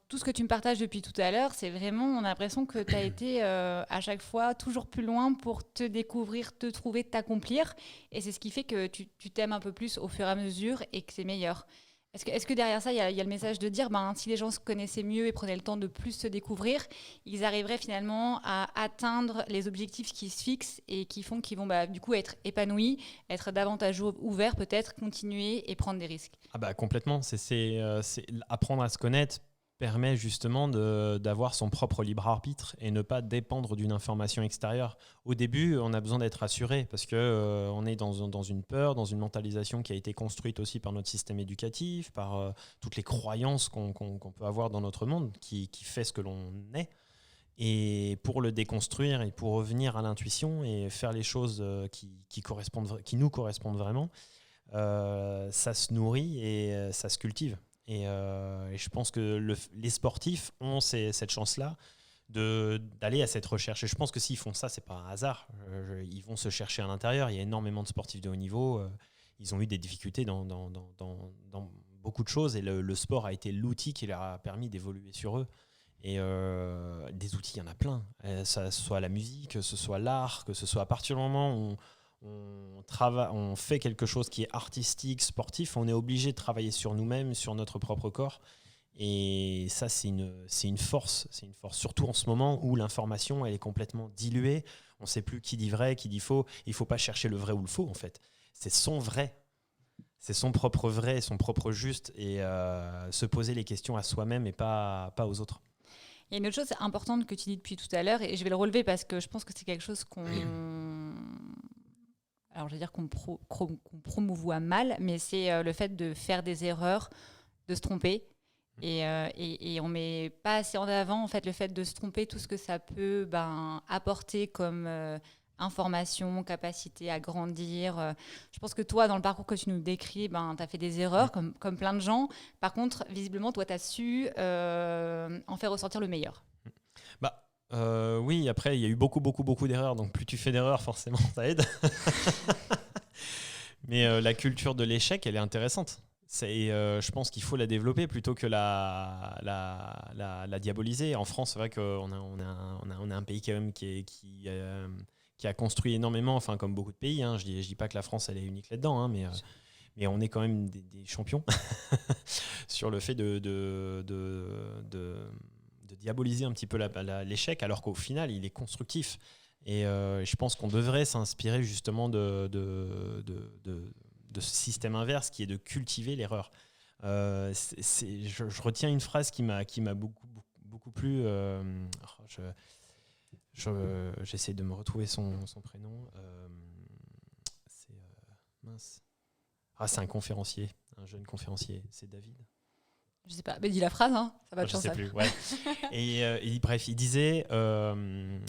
tout ce que tu me partages depuis tout à l'heure, c'est vraiment, on a l'impression que tu as été à chaque fois toujours plus loin pour te découvrir, te trouver, t'accomplir. Et c'est ce qui fait que tu t'aimes un peu plus au fur et à mesure et que c'est meilleur. Est-ce que derrière ça, il y a le message de dire, si les gens se connaissaient mieux et prenaient le temps de plus se découvrir, ils arriveraient finalement à atteindre les objectifs qui se fixent et qui font qu'ils vont du coup être épanouis, être davantage ouverts, peut-être continuer et prendre des risques. Ah bah complètement. C'est apprendre à se connaître permet justement d'avoir son propre libre arbitre et ne pas dépendre d'une information extérieure. Au début, on a besoin d'être rassuré parce qu'on est dans une peur, dans une mentalisation qui a été construite aussi par notre système éducatif, par toutes les croyances qu'on peut avoir dans notre monde qui fait ce que l'on est. Et pour le déconstruire et pour revenir à l'intuition et faire les choses qui nous correspondent vraiment, ça se nourrit et ça se cultive. Et je pense que les sportifs ont cette chance-là d'aller à cette recherche. Et je pense que s'ils font ça, c'est pas un hasard. Ils vont se chercher à l'intérieur. Il y a énormément de sportifs de haut niveau. Ils ont eu des difficultés dans beaucoup de choses. Et le sport a été l'outil qui leur a permis d'évoluer sur eux. Et des outils, il y en a plein. Que ce soit la musique, que ce soit l'art, que ce soit à partir du moment où on fait quelque chose qui est artistique, sportif, on est obligé de travailler sur nous-mêmes, sur notre propre corps. Et ça, c'est une force. C'est une force, surtout en ce moment où l'information elle est complètement diluée. On ne sait plus qui dit vrai, qui dit faux. Il ne faut pas chercher le vrai ou le faux, en fait. C'est son vrai. C'est son propre vrai, son propre juste. Et se poser les questions à soi-même et pas aux autres. Il y a une autre chose importante que tu dis depuis tout à l'heure, et je vais le relever parce que je pense que c'est quelque chose alors je vais dire qu'on promouvoit mal, mais c'est le fait de faire des erreurs, de se tromper. Et on met pas assez en avant en fait, le fait de se tromper, tout ce que ça peut apporter comme information, capacité à grandir. Je pense que toi, dans le parcours que tu nous décris, tu as fait des erreurs comme plein de gens. Par contre, visiblement, toi, tu as su en faire ressortir le meilleur. Oui, après, il y a eu beaucoup d'erreurs. Donc, plus tu fais d'erreurs, forcément, ça aide. Mais la culture de l'échec, elle est intéressante. je pense qu'il faut la développer plutôt que la diaboliser. En France, c'est vrai qu'on a un pays quand même qui a construit énormément, enfin comme beaucoup de pays. Hein. Je dis pas que la France elle est unique là-dedans, hein, mais on est quand même des champions sur le fait de diaboliser un petit peu l'échec, alors qu'au final, il est constructif. Et je pense qu'on devrait s'inspirer justement de ce système inverse qui est de cultiver l'erreur. Je retiens une phrase qui m'a beaucoup plu. J'essaie de me retrouver son prénom. Mince. C'est un conférencier, un jeune conférencier. C'est David. Je sais pas, mais dis la phrase, hein. Ça va te Je sais changer. plus. Ouais. Et bref, il disait, en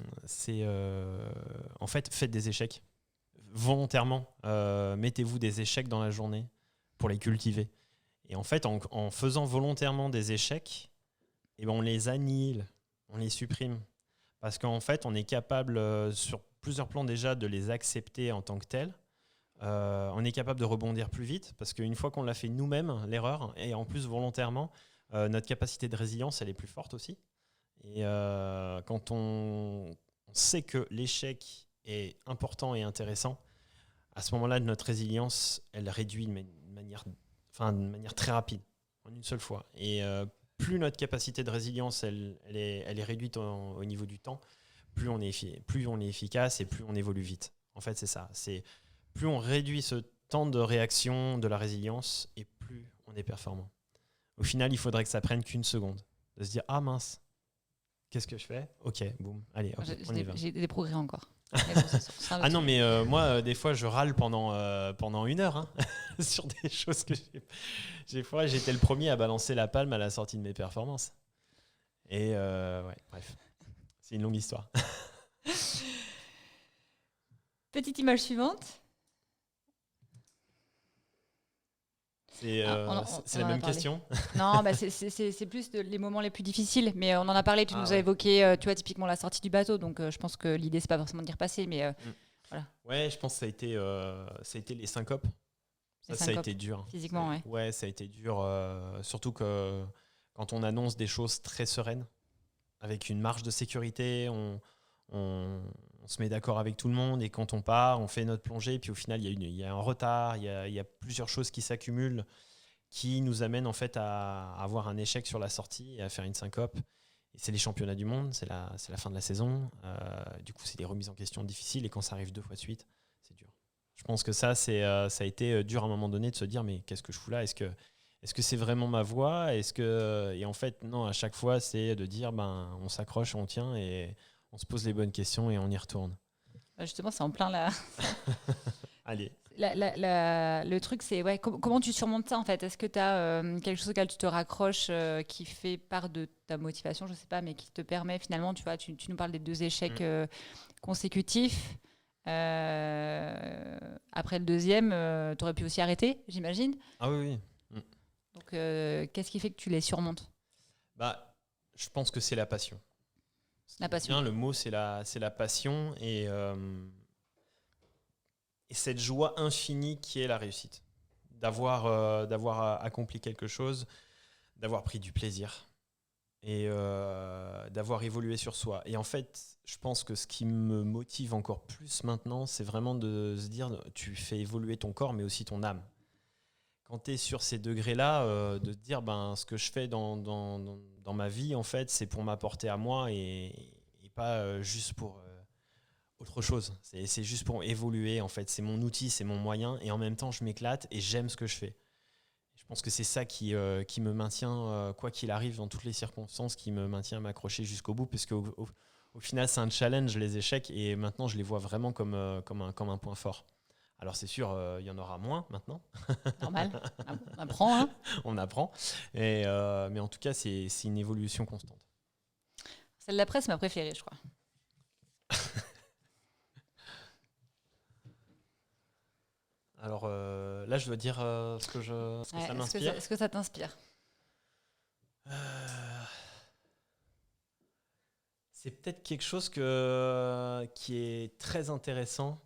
fait, faites des échecs volontairement. Mettez-vous des échecs dans la journée pour les cultiver. Et en fait, en faisant volontairement des échecs, on les annihile, on les supprime. Parce qu'en fait, on est capable, sur plusieurs plans déjà, de les accepter en tant que tels. On est capable de rebondir plus vite, parce qu'une fois qu'on l'a fait nous-mêmes, l'erreur, et en plus volontairement, notre capacité de résilience, elle est plus forte aussi. Et quand on sait que l'échec est important et intéressant, à ce moment-là, notre résilience, elle réduit de manière très rapide, en une seule fois. Et plus notre capacité de résilience, elle est réduite au niveau du temps, plus on est efficace et plus on évolue vite. En fait, c'est ça. Plus on réduit ce temps de réaction de la résilience et plus on est performant. Au final, il faudrait que ça prenne qu'une seconde. De se dire, ah mince, qu'est-ce que je fais ? Ok, boum, allez, hop, on y va. J'ai des progrès encore. Ah non, mais moi, des fois, je râle pendant 1 heure hein, sur des choses que j'étais le premier à balancer la palme à la sortie de mes performances. Et ouais, bref, c'est une longue histoire. Petite image suivante. C'est la même question. Non, bah c'est plus les moments les plus difficiles. Mais on en a parlé, tu nous as évoqué, tu vois, typiquement la sortie du bateau. Donc je pense que l'idée, c'est pas forcément d'y repasser. Mais voilà. Ouais, je pense que ça a été les syncopes. Ça a été dur. Physiquement, ouais. Ouais, ça a été dur. Surtout que quand on annonce des choses très sereines, avec une marge de sécurité, on se met d'accord avec tout le monde et quand on part, on fait notre plongée. Puis au final, il y a un retard, il y a plusieurs choses qui s'accumulent qui nous amènent en fait à avoir un échec sur la sortie et à faire une syncope. Et c'est les championnats du monde, c'est la fin de la saison. Du coup, c'est des remises en question difficiles et quand ça arrive 2 fois de suite, c'est dur. Je pense que ça a été dur à un moment donné de se dire mais qu'est-ce que je fous là ? Est-ce que c'est vraiment ma voie ? Et en fait, non, à chaque fois, c'est de dire on s'accroche, on tient et on se pose les bonnes questions et on y retourne. Justement, c'est en plein là. Allez. Le truc, c'est comment tu surmontes ça en fait ? Est-ce que tu as quelque chose auquel tu te raccroches qui fait part de ta motivation, je ne sais pas, mais qui te permet finalement, tu vois, tu nous parles des 2 échecs consécutifs. Après le deuxième, tu aurais pu aussi arrêter, j'imagine. Ah oui. Donc, qu'est-ce qui fait que tu les surmontes ? Je pense que c'est la passion. La passion. Bien, le mot, c'est la passion et cette joie infinie qui est la réussite. D'avoir accompli quelque chose, d'avoir pris du plaisir et d'avoir évolué sur soi. Et en fait, je pense que ce qui me motive encore plus maintenant, c'est vraiment de se dire, tu fais évoluer ton corps, mais aussi ton âme. Quand tu es sur ces degrés-là, de te dire, ce que je fais dans ma vie, en fait, c'est pour m'apporter à moi et pas juste pour autre chose. C'est juste pour évoluer, en fait. C'est mon outil, c'est mon moyen. Et en même temps, je m'éclate et j'aime ce que je fais. Je pense que c'est ça qui me maintient, quoi qu'il arrive, dans toutes les circonstances, qui me maintient à m'accrocher jusqu'au bout. Parce qu'au final, c'est un challenge, les échecs. Et maintenant, je les vois vraiment comme un point fort. Alors c'est sûr, il y en aura moins maintenant. Normal, on apprend. Hein. On apprend. Mais en tout cas, c'est une évolution constante. Celle d'après, c'est ma préférée, je crois. Alors là, je dois dire ce que ça m'inspire. Est-ce que ça t'inspire ? C'est peut-être quelque chose qui est très intéressant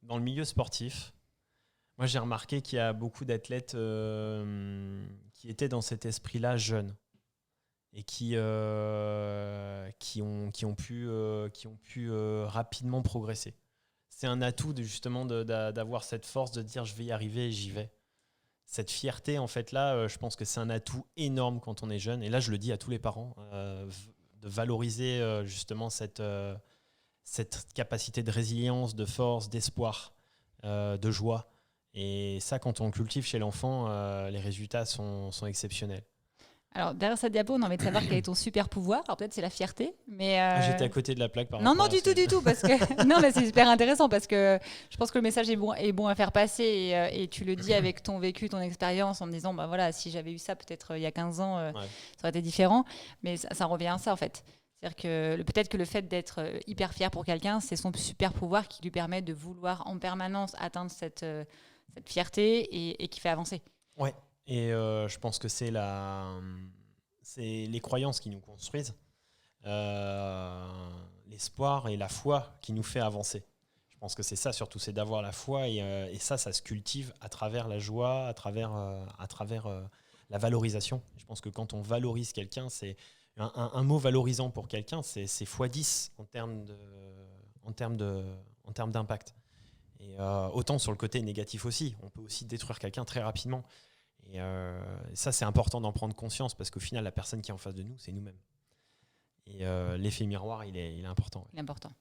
dans le milieu sportif. Moi, j'ai remarqué qu'il y a beaucoup d'athlètes qui étaient dans cet esprit-là jeunes et qui ont pu rapidement progresser. C'est un atout justement d'avoir cette force de dire je vais y arriver et j'y vais. Cette fierté, en fait, là, je pense que c'est un atout énorme quand on est jeune. Et là, je le dis à tous les parents, de valoriser justement cette capacité de résilience, de force, d'espoir, de joie. Et ça, quand on le cultive chez l'enfant, les résultats sont exceptionnels. Alors, derrière cette diapo, on a envie de savoir quel est ton super pouvoir. Alors, peut-être c'est la fierté, mais... J'étais à côté de la plaque par Non, rapport non, à du tout, parce que... Non, mais c'est super intéressant, parce que je pense que le message est bon à faire passer, et tu le dis avec ton vécu, ton expérience, en me disant, bah voilà, si j'avais eu ça peut-être il y a 15 ans, Ouais. ça aurait été différent, mais ça revient à ça, en fait. C'est-à-dire que peut-être que le fait d'être hyper fier pour quelqu'un, c'est son super pouvoir qui lui permet de vouloir en permanence atteindre cette fierté et qui fait avancer. Ouais, et je pense que c'est les croyances qui nous construisent, l'espoir et la foi qui nous fait avancer. Je pense que c'est ça surtout, c'est d'avoir la foi et ça se cultive à travers la joie, à travers la valorisation. Je pense que quand on valorise quelqu'un, c'est un mot valorisant pour quelqu'un, c'est x10 en termes d'impact. Et autant sur le côté négatif aussi, on peut aussi détruire quelqu'un très rapidement. Et ça, c'est important d'en prendre conscience parce qu'au final, la personne qui est en face de nous, c'est nous-mêmes. Et l'effet miroir, il est important. Ouais. Il est important.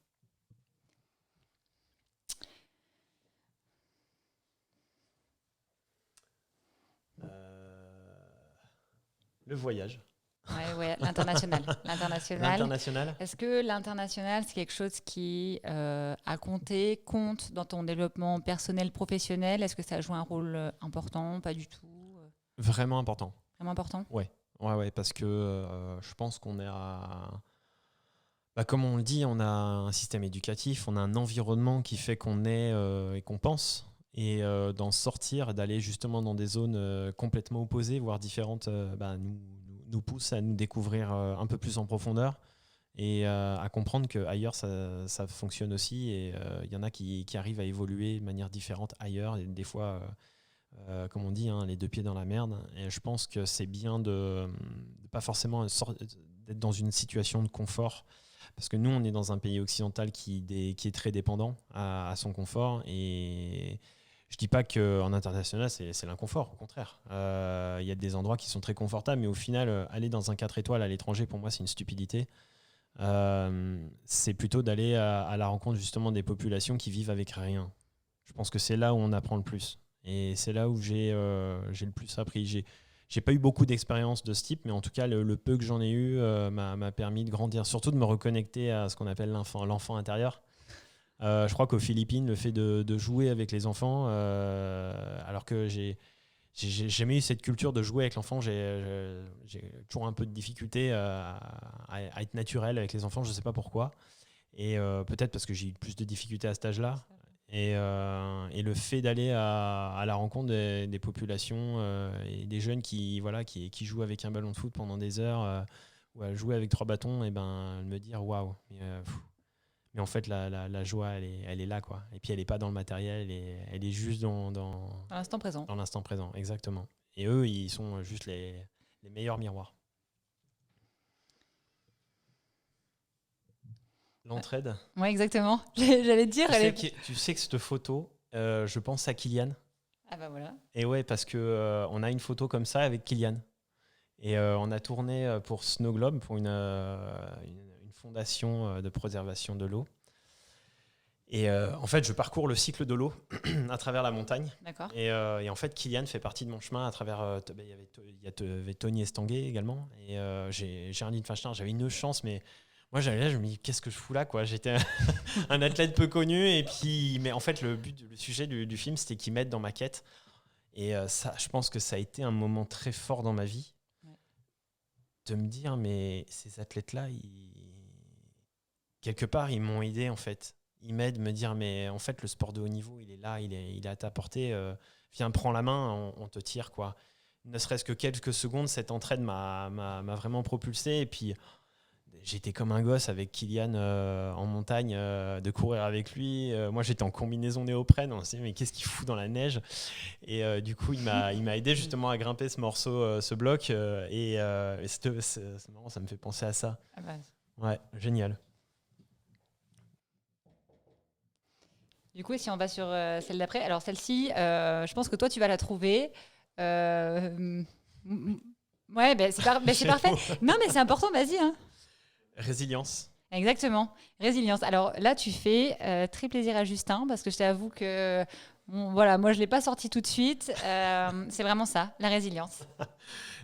Le voyage. Ouais, l'international. L'international. Est-ce que l'international, c'est quelque chose qui compte dans ton développement personnel, professionnel? Est-ce que ça joue un rôle important? Pas du tout? Vraiment important. Vraiment important? Ouais, parce que je pense qu'on est comme on le dit, on a un système éducatif, on a un environnement qui fait qu'on est et qu'on pense. Et d'en sortir, d'aller justement dans des zones complètement opposées, voire différentes, nous pousse à nous découvrir un peu plus en profondeur et à comprendre qu'ailleurs, ça fonctionne aussi. Et il y en a qui arrivent à évoluer de manière différente ailleurs. Et des fois, comme on dit, les deux pieds dans la merde. Et je pense que c'est bien de pas forcément d'être dans une situation de confort. Parce que nous, on est dans un pays occidental qui est très dépendant à son confort. Et je ne dis pas qu'en international, c'est l'inconfort. Au contraire. Il y a des endroits qui sont très confortables. Mais au final, aller dans un 4 étoiles à l'étranger, pour moi, c'est une stupidité. C'est plutôt d'aller à la rencontre justement des populations qui vivent avec rien. Je pense que c'est là où on apprend le plus. Et c'est là où j'ai le plus appris. J'ai pas eu beaucoup d'expériences de ce type, mais en tout cas, le peu que j'en ai eu m'a permis de grandir, surtout de me reconnecter à ce qu'on appelle l'enfant intérieur. Je crois qu'aux Philippines, le fait de jouer avec les enfants, alors que j'ai jamais eu cette culture de jouer avec l'enfant, j'ai toujours un peu de difficulté à être naturel avec les enfants, je ne sais pas pourquoi. Et peut-être parce que j'ai eu plus de difficultés à cet âge-là. Et le fait d'aller à la rencontre des populations et des jeunes qui jouent avec un ballon de foot pendant des heures ou à jouer avec 3 bâtons, et me dire waouh, mais en fait la joie elle est là quoi. Et puis elle est pas dans le matériel, elle est juste dans l'instant présent. Dans l'instant présent, exactement. Et eux ils sont juste les meilleurs miroirs. L'entraide. Oui, exactement. J'allais te dire. Tu sais que cette photo, je pense à Kylian. Ah bah voilà. Et ouais, parce que on a une photo comme ça avec Kylian. Et on a tourné pour Snow Globe, pour une fondation de préservation de l'eau. Et en fait, je parcours le cycle de l'eau à travers la montagne. D'accord. Et en fait, Kylian fait partie de mon chemin à travers. Il y avait Tony Estanguet également. Et Géraldine Fachner, j'avais une chance, mais. Moi, j'allais là, je me dis, qu'est-ce que je fous là quoi. J'étais un athlète peu connu. Et puis, mais en fait, le sujet du film, c'était qu'ils m'aident dans ma quête. Et ça, je pense que ça a été un moment très fort dans ma vie. Ouais. De me dire, mais ces athlètes-là, quelque part, ils m'ont aidé, en fait. Ils m'aident, me dire, mais en fait, le sport de haut niveau, il est là, il est à ta portée. Viens, prends la main, on te tire, quoi. Ne serait-ce que quelques secondes, cette entraide m'a vraiment propulsé. Et puis... j'étais comme un gosse avec Kylian en montagne, de courir avec lui. Moi, j'étais en combinaison néoprène. On s'est dit, mais qu'est-ce qu'il fout dans la neige? Et du coup, il m'a aidé justement à grimper ce morceau, ce bloc. Et c'est marrant, ça me fait penser à ça. Ah bah. Ouais, génial. Du coup, si on va sur celle d'après, alors celle-ci, je pense que toi, tu vas la trouver. Ouais, c'est parfait. Non, mais c'est important, vas-y. Hein. Résilience. Exactement, résilience. Alors là, tu fais très plaisir à Justin, parce que je t'avoue que, bon, voilà, moi, je ne l'ai pas sorti tout de suite. C'est vraiment ça, la résilience.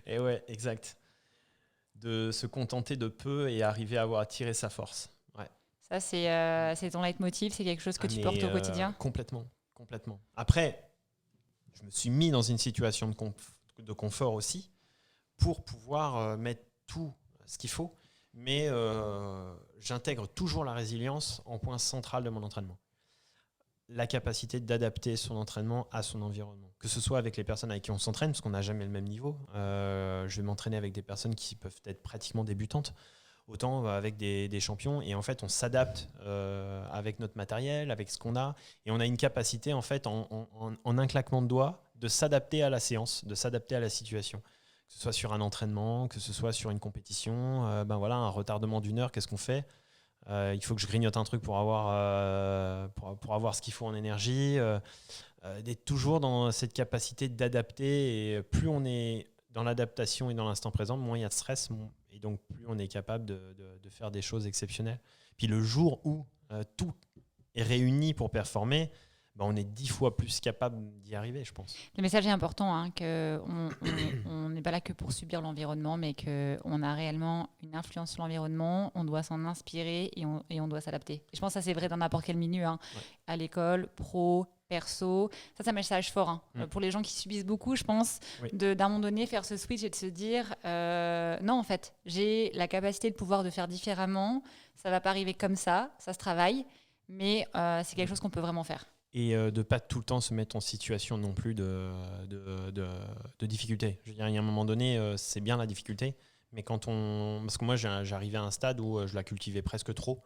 Et ouais, exact. De se contenter de peu et arriver à tirer sa force. Ouais. Ça, c'est ton leitmotiv, c'est quelque chose que tu portes au quotidien? Complètement, complètement. Après, je me suis mis dans une situation de confort aussi pour pouvoir mettre tout ce qu'il faut, mais j'intègre toujours la résilience en point central de mon entraînement. La capacité d'adapter son entraînement à son environnement. Que ce soit avec les personnes avec qui on s'entraîne, parce qu'on n'a jamais le même niveau. Je vais m'entraîner avec des personnes qui peuvent être pratiquement débutantes, autant avec des champions. Et en fait, on s'adapte avec notre matériel, avec ce qu'on a. Et on a une capacité, en fait, en un claquement de doigts, de s'adapter à la séance, de s'adapter à la situation. Que ce soit sur un entraînement, que ce soit sur une compétition. Un retardement d'une heure, qu'est-ce qu'on fait ? Il faut que je grignote un truc pour avoir ce qu'il faut en énergie. D'être toujours dans cette capacité d'adapter. Et plus on est dans l'adaptation et dans l'instant présent, moins il y a de stress. Et donc, plus on est capable de faire des choses exceptionnelles. Puis le jour où tout est réuni pour performer, on est 10 fois plus capable d'y arriver, je pense. Le message est important, hein, qu'on n'est pas là que pour subir l'environnement, mais qu'on a réellement une influence sur l'environnement, on doit s'en inspirer et on doit s'adapter. Et je pense que ça, c'est vrai dans n'importe quel milieu, hein. Ouais. À l'école, pro, perso. Ça, c'est un message fort. Hein. Pour les gens qui subissent beaucoup, je pense, oui. D'un moment donné, faire ce switch et de se dire non, en fait, j'ai la capacité de pouvoir de faire différemment. Ça ne va pas arriver comme ça se travaille, mais c'est quelque chose qu'on peut vraiment faire. Et de ne pas tout le temps se mettre en situation non plus de difficulté. Je veux dire, il y a un moment donné, c'est bien la difficulté, mais parce que moi, j'arrivais à un stade où je la cultivais presque trop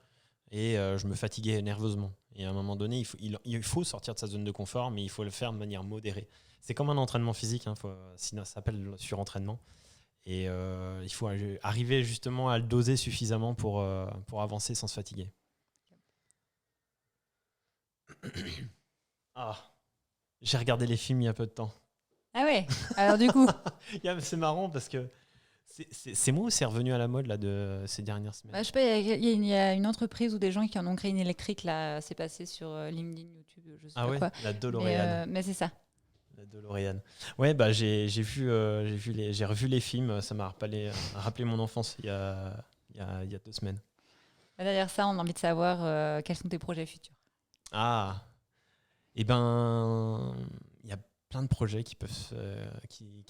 et je me fatiguais nerveusement. Et à un moment donné, il faut sortir de sa zone de confort, mais il faut le faire de manière modérée. C'est comme un entraînement physique, hein, sinon ça s'appelle surentraînement. Et il faut arriver justement à le doser suffisamment pour avancer sans se fatiguer. J'ai regardé les films il y a peu de temps. Ah ouais. Alors du coup, c'est marrant parce que c'est moi ou c'est revenu à la mode là de ces dernières semaines. Je sais pas, il y a une entreprise ou des gens qui en ont créé une électrique là, c'est passé sur LinkedIn, YouTube, je sais pas quoi. La DeLorean. Mais c'est ça. La DeLorean. Ouais, j'ai revu les films, ça m'a rappelé mon enfance il y a 2 semaines. Derrière ça, on a envie de savoir quels sont tes projets futurs. Il y a plein de projets qui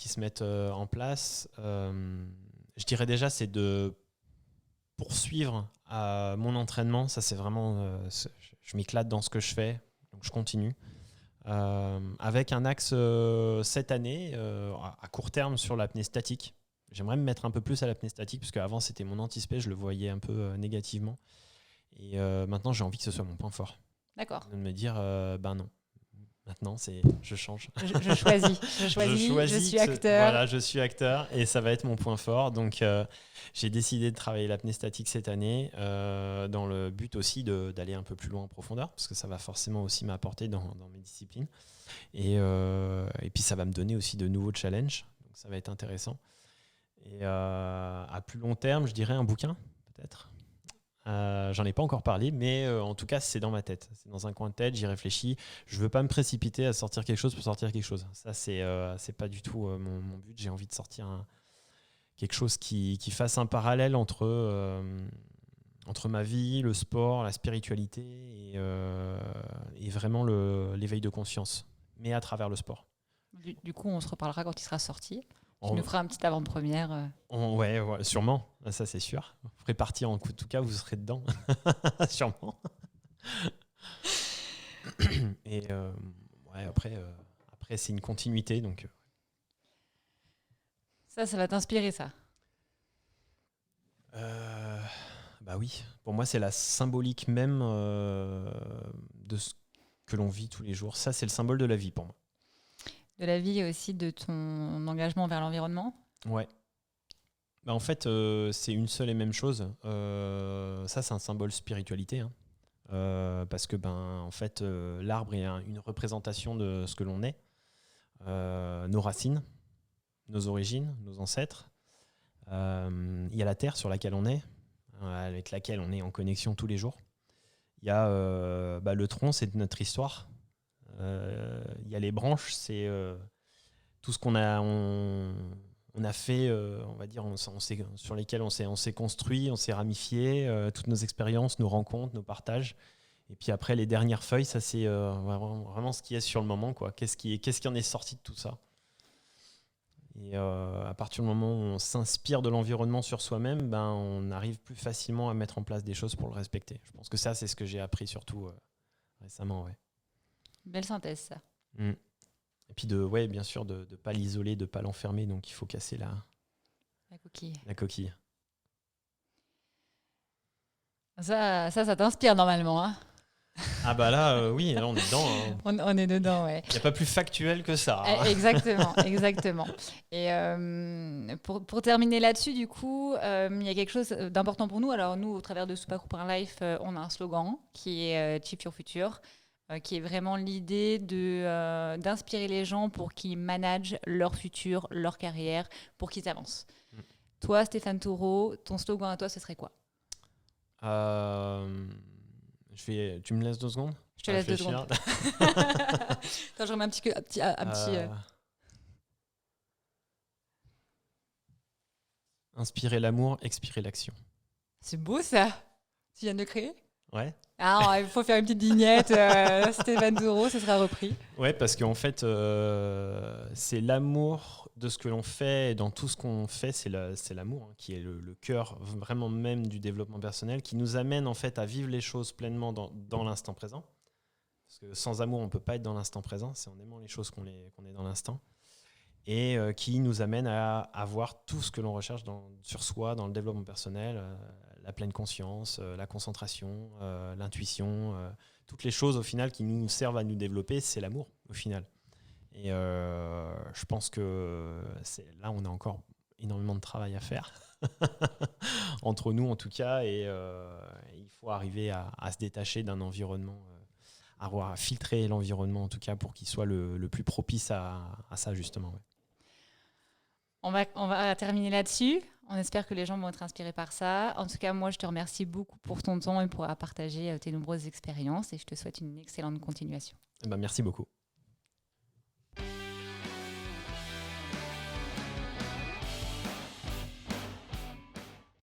se mettent en place. Je dirais déjà, c'est de poursuivre mon entraînement. Ça, c'est vraiment, je m'éclate dans ce que je fais, donc je continue. Avec un axe cette année, à court terme, sur l'apnée statique. J'aimerais me mettre un peu plus à l'apnée statique, parce qu'avant, c'était mon anti-spé, je le voyais un peu négativement. Et maintenant, j'ai envie que ce soit mon point fort. D'accord. De me dire, non. Maintenant, je change. Je choisis, je suis acteur. Voilà, je suis acteur et ça va être mon point fort. Donc, j'ai décidé de travailler l'apnée statique cette année dans le but aussi d'aller un peu plus loin en profondeur, parce que ça va forcément aussi m'apporter dans mes disciplines. Et puis, ça va me donner aussi de nouveaux challenges. Donc, ça va être intéressant. Et à plus long terme, je dirais un bouquin, peut-être. J'en ai pas encore parlé, mais en tout cas, c'est dans ma tête. C'est dans un coin de tête, j'y réfléchis. Je veux pas me précipiter à sortir quelque chose pour sortir quelque chose. Ça, c'est pas du tout mon but. J'ai envie de sortir quelque chose qui fasse un parallèle entre ma vie, le sport, la spiritualité et vraiment l'éveil de conscience, mais à travers le sport. Du coup, on se reparlera quand il sera sorti. Tu nous feras un petit avant-première. Ouais, sûrement. Ça, c'est sûr. Vous ferez partie en tout cas, vous serez dedans. Sûrement. Et après, c'est une continuité. Donc, Ça va t'inspirer, ça Bah oui, pour moi, c'est la symbolique même de ce que l'on vit tous les jours. Ça, c'est le symbole de la vie pour moi. De la vie et aussi de ton engagement vers l'environnement. Ouais. Bah, en fait, c'est une seule et même chose. Ça, c'est un symbole spiritualité, hein. Parce que, en fait, l'arbre est une représentation de ce que l'on est, nos racines, nos origines, nos ancêtres. Il y a la terre sur laquelle on est, avec laquelle on est en connexion tous les jours. Il y a le tronc, c'est notre histoire. Il y a les branches, c'est tout ce qu'on a, on a fait, on va dire, sur lesquels on s'est construit, on s'est ramifié, toutes nos expériences, nos rencontres, nos partages. Et puis après, les dernières feuilles, ça c'est vraiment ce qui est sur le moment, quoi. Qu'est-ce qui en est sorti de tout ça. Et à partir du moment où on s'inspire de l'environnement sur soi-même, on arrive plus facilement à mettre en place des choses pour le respecter. Je pense que ça, c'est ce que j'ai appris surtout récemment. Ouais. Belle synthèse, ça. Et puis, bien sûr, de ne pas l'isoler, de ne pas l'enfermer. Donc, il faut casser la coquille. Ça t'inspire normalement, hein. Ah bah là, oui, là on est dedans. Hein. On est dedans, ouais. Il n'y a pas plus factuel que ça. Hein. Exactement. Et pour terminer là-dessus, du coup, il y a quelque chose d'important pour nous. Alors nous, au travers de Super Group Life, on a un slogan qui est Chief Your Future, qui est vraiment l'idée d'inspirer les gens pour qu'ils managent leur futur, leur carrière, pour qu'ils avancent. Toi, Stéphane Taureau, ton slogan à toi, ce serait quoi ? Tu me laisses 2 secondes ? Je te laisse 2 secondes. Attends, je remets un petit. Inspirer l'amour, expirer l'action. C'est beau ça. Tu viens de le créer ? Ouais. Ah, il faut faire une petite vignette. Stéphane Taureau, ce sera repris. Ouais, parce qu'en fait, c'est l'amour de ce que l'on fait et dans tout ce qu'on fait, c'est l'amour hein, qui est le cœur vraiment même du développement personnel, qui nous amène en fait à vivre les choses pleinement dans l'instant présent. Parce que sans amour, on ne peut pas être dans l'instant présent. C'est en aimant les choses qu'on est dans l'instant. Et qui nous amène à avoir tout ce que l'on recherche sur soi, dans le développement personnel, la pleine conscience, la concentration, l'intuition, toutes les choses au final qui nous servent à nous développer, c'est l'amour au final. Et je pense que là, on a encore énormément de travail à faire, entre nous en tout cas, et il faut arriver à se détacher d'un environnement, à filtrer l'environnement en tout cas pour qu'il soit le plus propice à ça justement. Ouais. On va terminer là-dessus. On espère que les gens vont être inspirés par ça. En tout cas, moi, je te remercie beaucoup pour ton temps et pour partager tes nombreuses expériences et je te souhaite une excellente continuation. Merci beaucoup.